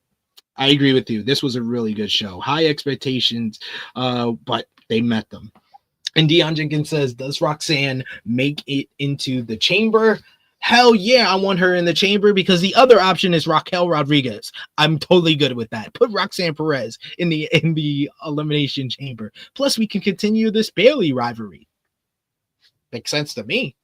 I agree with you. This was a really good show. High expectations, but they met them. And Dion Jenkins says, does Roxanne make it into the chamber? Hell yeah, I want her in the chamber because the other option is Raquel Rodriguez. I'm totally good with that. Put Roxanne Perez in the elimination chamber. Plus, we can continue this Bayley rivalry. Makes sense to me.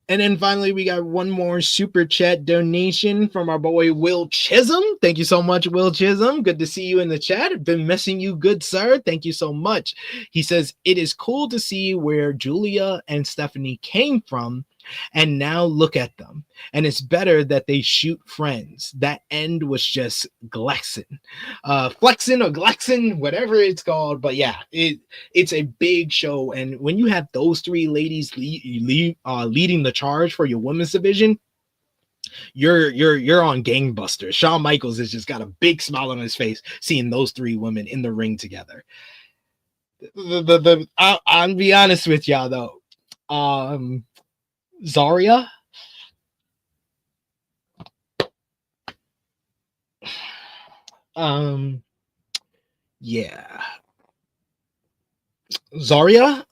And then finally, we got one more super chat donation from our boy Will Chisholm. Thank you so much, Will Chisholm. Good to see you in the chat. I've been missing you, good sir. Thank you so much. He says, it is cool to see where Giulia and Stephanie came from, and now look at them. And it's better that they shoot friends. That end was just Glexin. Flexin or Glexin, whatever it's called. But yeah, it's a big show. And when you have those 3 ladies leading the charge for your women's division, you're on gangbusters. Shawn Michaels has just got a big smile on his face seeing those 3 women in the ring together. I'll be honest with y'all though. Zarya, yeah, Zarya,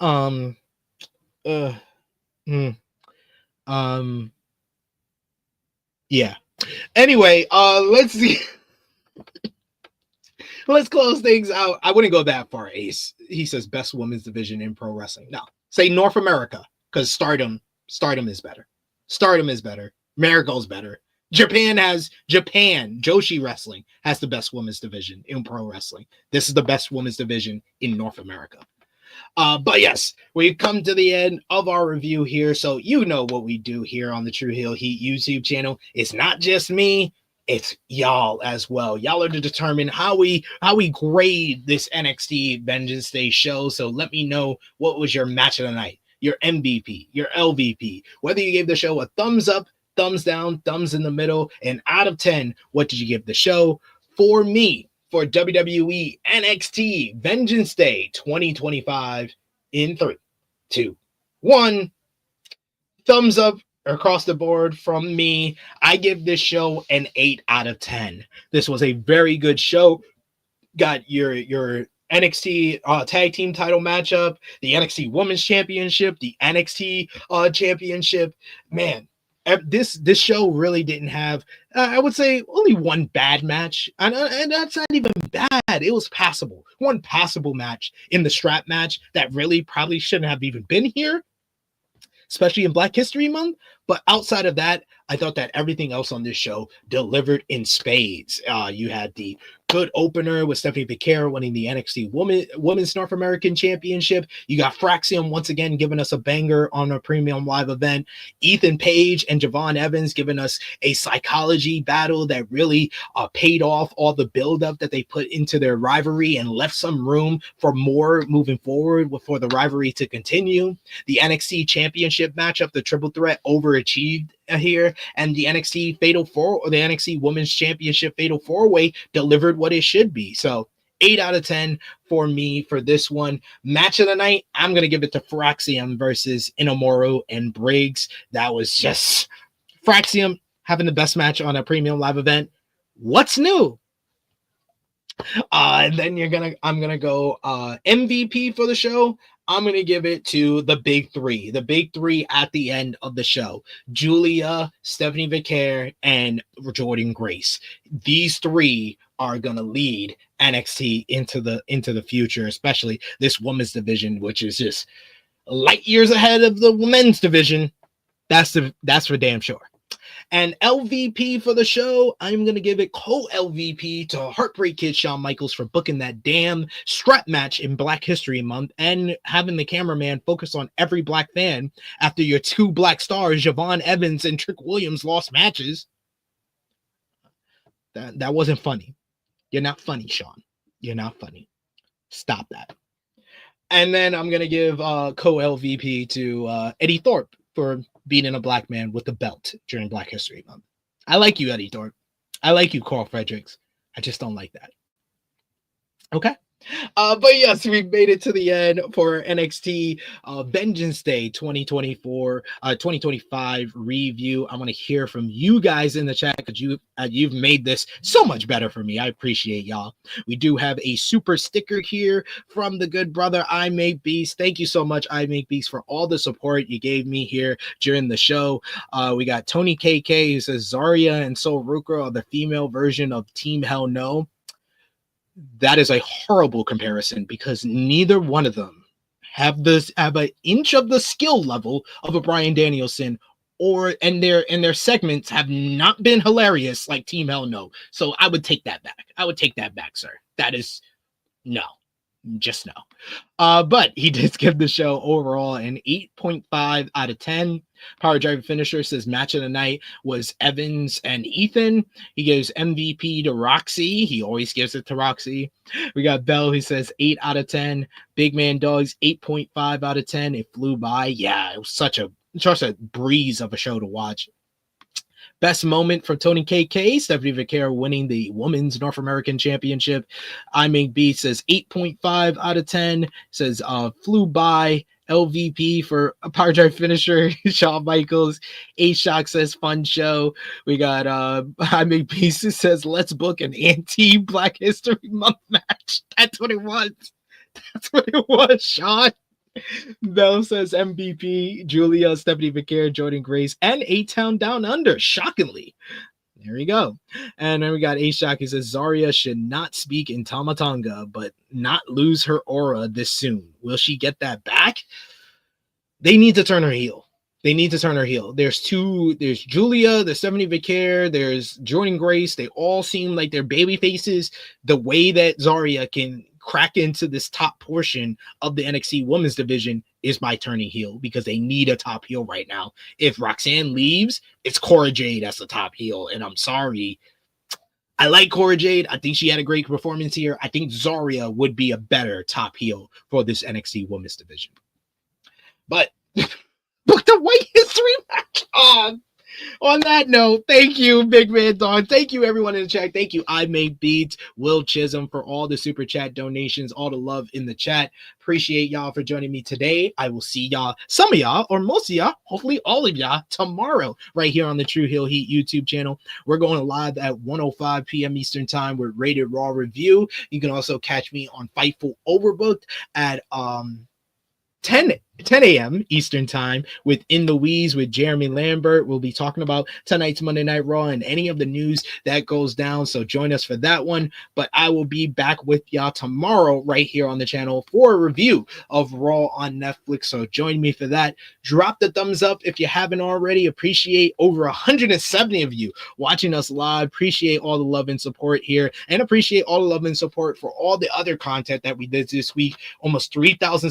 yeah. Anyway, let's see. Let's close things out. I wouldn't go that far, Ace. He says best women's division in pro wrestling. No, say North America, because Stardom is better. Stardom is better. Marigold's better. Japan, Joshi Wrestling has the best women's division in pro wrestling. This is the best women's division in North America. But yes, we've come to the end of our review here. So you know what we do here on the True Heel Heat YouTube channel. It's not just me, it's y'all as well. Y'all are to determine how we grade this NXT Vengeance Day show. So let me know, what was your match of the night, your MVP, your LVP, whether you gave the show a thumbs up, thumbs down, thumbs in the middle, and out of 10, what did you give the show? For me, for WWE NXT Vengeance Day 2025 in 3, 2, 1, thumbs up across the board from me. I give this show an 8 out of 10. This was a very good show. Got your NXT tag team title matchup, the NXT Women's Championship, the NXT Championship. Man, this show really didn't have, I would say, only one bad match, and that's not even bad. It was passable. One passable match in the strap match that really probably shouldn't have even been here, especially in Black History Month. But outside of that, I thought that everything else on this show delivered in spades. You had the good opener with Stephanie Vaquer winning the NXT Women's North American Championship. You got Fraxiom once again giving us a banger on a premium live event. Ethan Page and Javon Evans giving us a psychology battle that really paid off all the buildup that they put into their rivalry and left some room for more moving forward for the rivalry to continue. The NXT Championship matchup, the triple threat, overachieved here, and the NXT Women's Championship Fatal 4-Way delivered what it should be. So 8 out of 10 for me for this one. Match of the night, I'm going to give it to Fraxiom versus Inamura and Briggs. That was just Fraxiom having the best match on a premium live event. What's new? And then I'm gonna go MVP for the show. I'm gonna give it to the big three. The big three at the end of the show: Giulia, Stephanie Vaquer, and Jordan Grace. These three are gonna lead NXT into the future, especially this women's division, which is just light years ahead of the men's division. That's for damn sure. And LVP for the show, I'm going to give it co-LVP to Heartbreak Kid Shawn Michaels for booking that damn strap match in Black History Month and having the cameraman focus on every black fan after your two black stars, Javon Evans and Trick Williams, lost matches. That wasn't funny. You're not funny, Shawn. You're not funny. Stop that. And then I'm going to give co-LVP to Eddie Thorpe for beating a black man with a belt during Black History Month. I like you, Eddie Thorpe. I like you, Carl Fredericks. I just don't like that. Okay. But yes, we've made it to the end for NXT Vengeance Day 2025 review. I want to hear from you guys in the chat because you've made this so much better for me. I appreciate y'all. We do have a super sticker here from the good brother I Make Beast. Thank you so much, I Make Beast, for all the support you gave me here during the show. We got Tony KK who says Zarya and Sol Ruka are the female version of Team Hell No. That is a horrible comparison because neither one of them have an inch of the skill level of a Bryan Danielson, and their segments have not been hilarious like Team Hell No. So I would take that back. Sir. That is no. Just no. But he did give the show overall an 8.5 out of 10. Power Driver Finisher says match of the night was Evans and Ethan. He gives MVP to Roxy. He always gives it to Roxy. We got Bell, who says 8 out of 10. Big Man Dogs, 8.5 out of 10. It flew by. Yeah, it was such a breeze of a show to watch. Best moment for Tony KK, Stephanie Vaquer winning the Women's North American Championship. I Make Beat says 8.5 out of 10. Says flew by. LVP for a Power Drive Finisher, Shawn Michaels. A-Shock says fun show. We got I Make Beat says let's book an anti-Black History Month match. That's what it was. That's what it was, Sean. Bell says MVP, Giulia, Stephanie Vaquer, Jordan Grace, and A-Town Down Under. Shockingly. There we go. And then we got A-Shock. He says Zarya should not speak in Tamatonga, but not lose her aura this soon. Will she get that back? They need to turn her heel. There's Giulia, there's Stephanie Vaquer, there's Jordan Grace. They all seem like they're baby faces. The way that Zarya can crack into this top portion of the NXT women's division is by turning heel, because they need a top heel right now. If Roxanne leaves, it's Cora Jade as the top heel, and I'm sorry. I like Cora Jade. I think she had a great performance here. I think Zarya would be a better top heel for this NXT women's division. But book the White History match on that note, thank you, Big Man Dog. Thank you, everyone in the chat. Thank you, I Make Beats, Will Chisholm, for all the super chat donations, all the love in the chat. Appreciate y'all for joining me today. I will see y'all, some of y'all, or most of y'all, hopefully all of y'all, tomorrow, right here on the True Heel Heat YouTube channel. We're going live at 1:05 p.m. Eastern Time with Rated Raw Review. You can also catch me on Fightful Overbooked at 10 a.m. Eastern Time with In the Weeds with Jeremy Lambert. We'll be talking about tonight's Monday Night Raw and any of the news that goes down. So join us for that one. But I will be back with y'all tomorrow right here on the channel for a review of Raw on Netflix. So join me for that. Drop the thumbs up if you haven't already. Appreciate over 170 of you watching us live. Appreciate all the love and support here, and appreciate all the love and support for all the other content that we did this week. Almost 3,000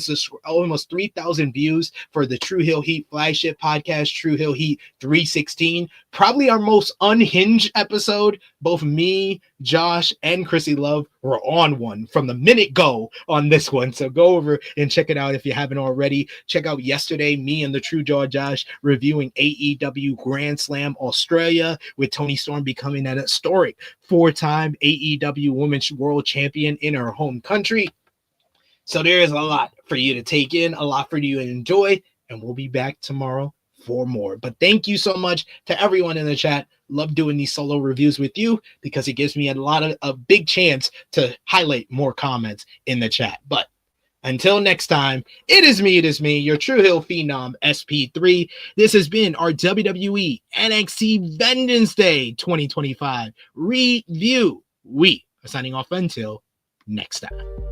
views for the True Heel Heat flagship podcast, True Heel Heat 316. Probably our most unhinged episode. Both me, Josh, and Chrissy Love were on one from the minute go on this one. So go over and check it out if you haven't already. Check out yesterday, me and the True Jaw Josh reviewing AEW Grand Slam Australia, with Toni Storm becoming an historic 4-time AEW Women's World Champion in her home country. So there is a lot for you to take in, a lot for you to enjoy, and we'll be back tomorrow for more. But thank you so much to everyone in the chat. Love doing these solo reviews with you because it gives me a big chance to highlight more comments in the chat. But until next time, it is me, your True Hill Phenom SP3. This has been our WWE NXT Vengeance Day 2025 review. We are signing off until next time.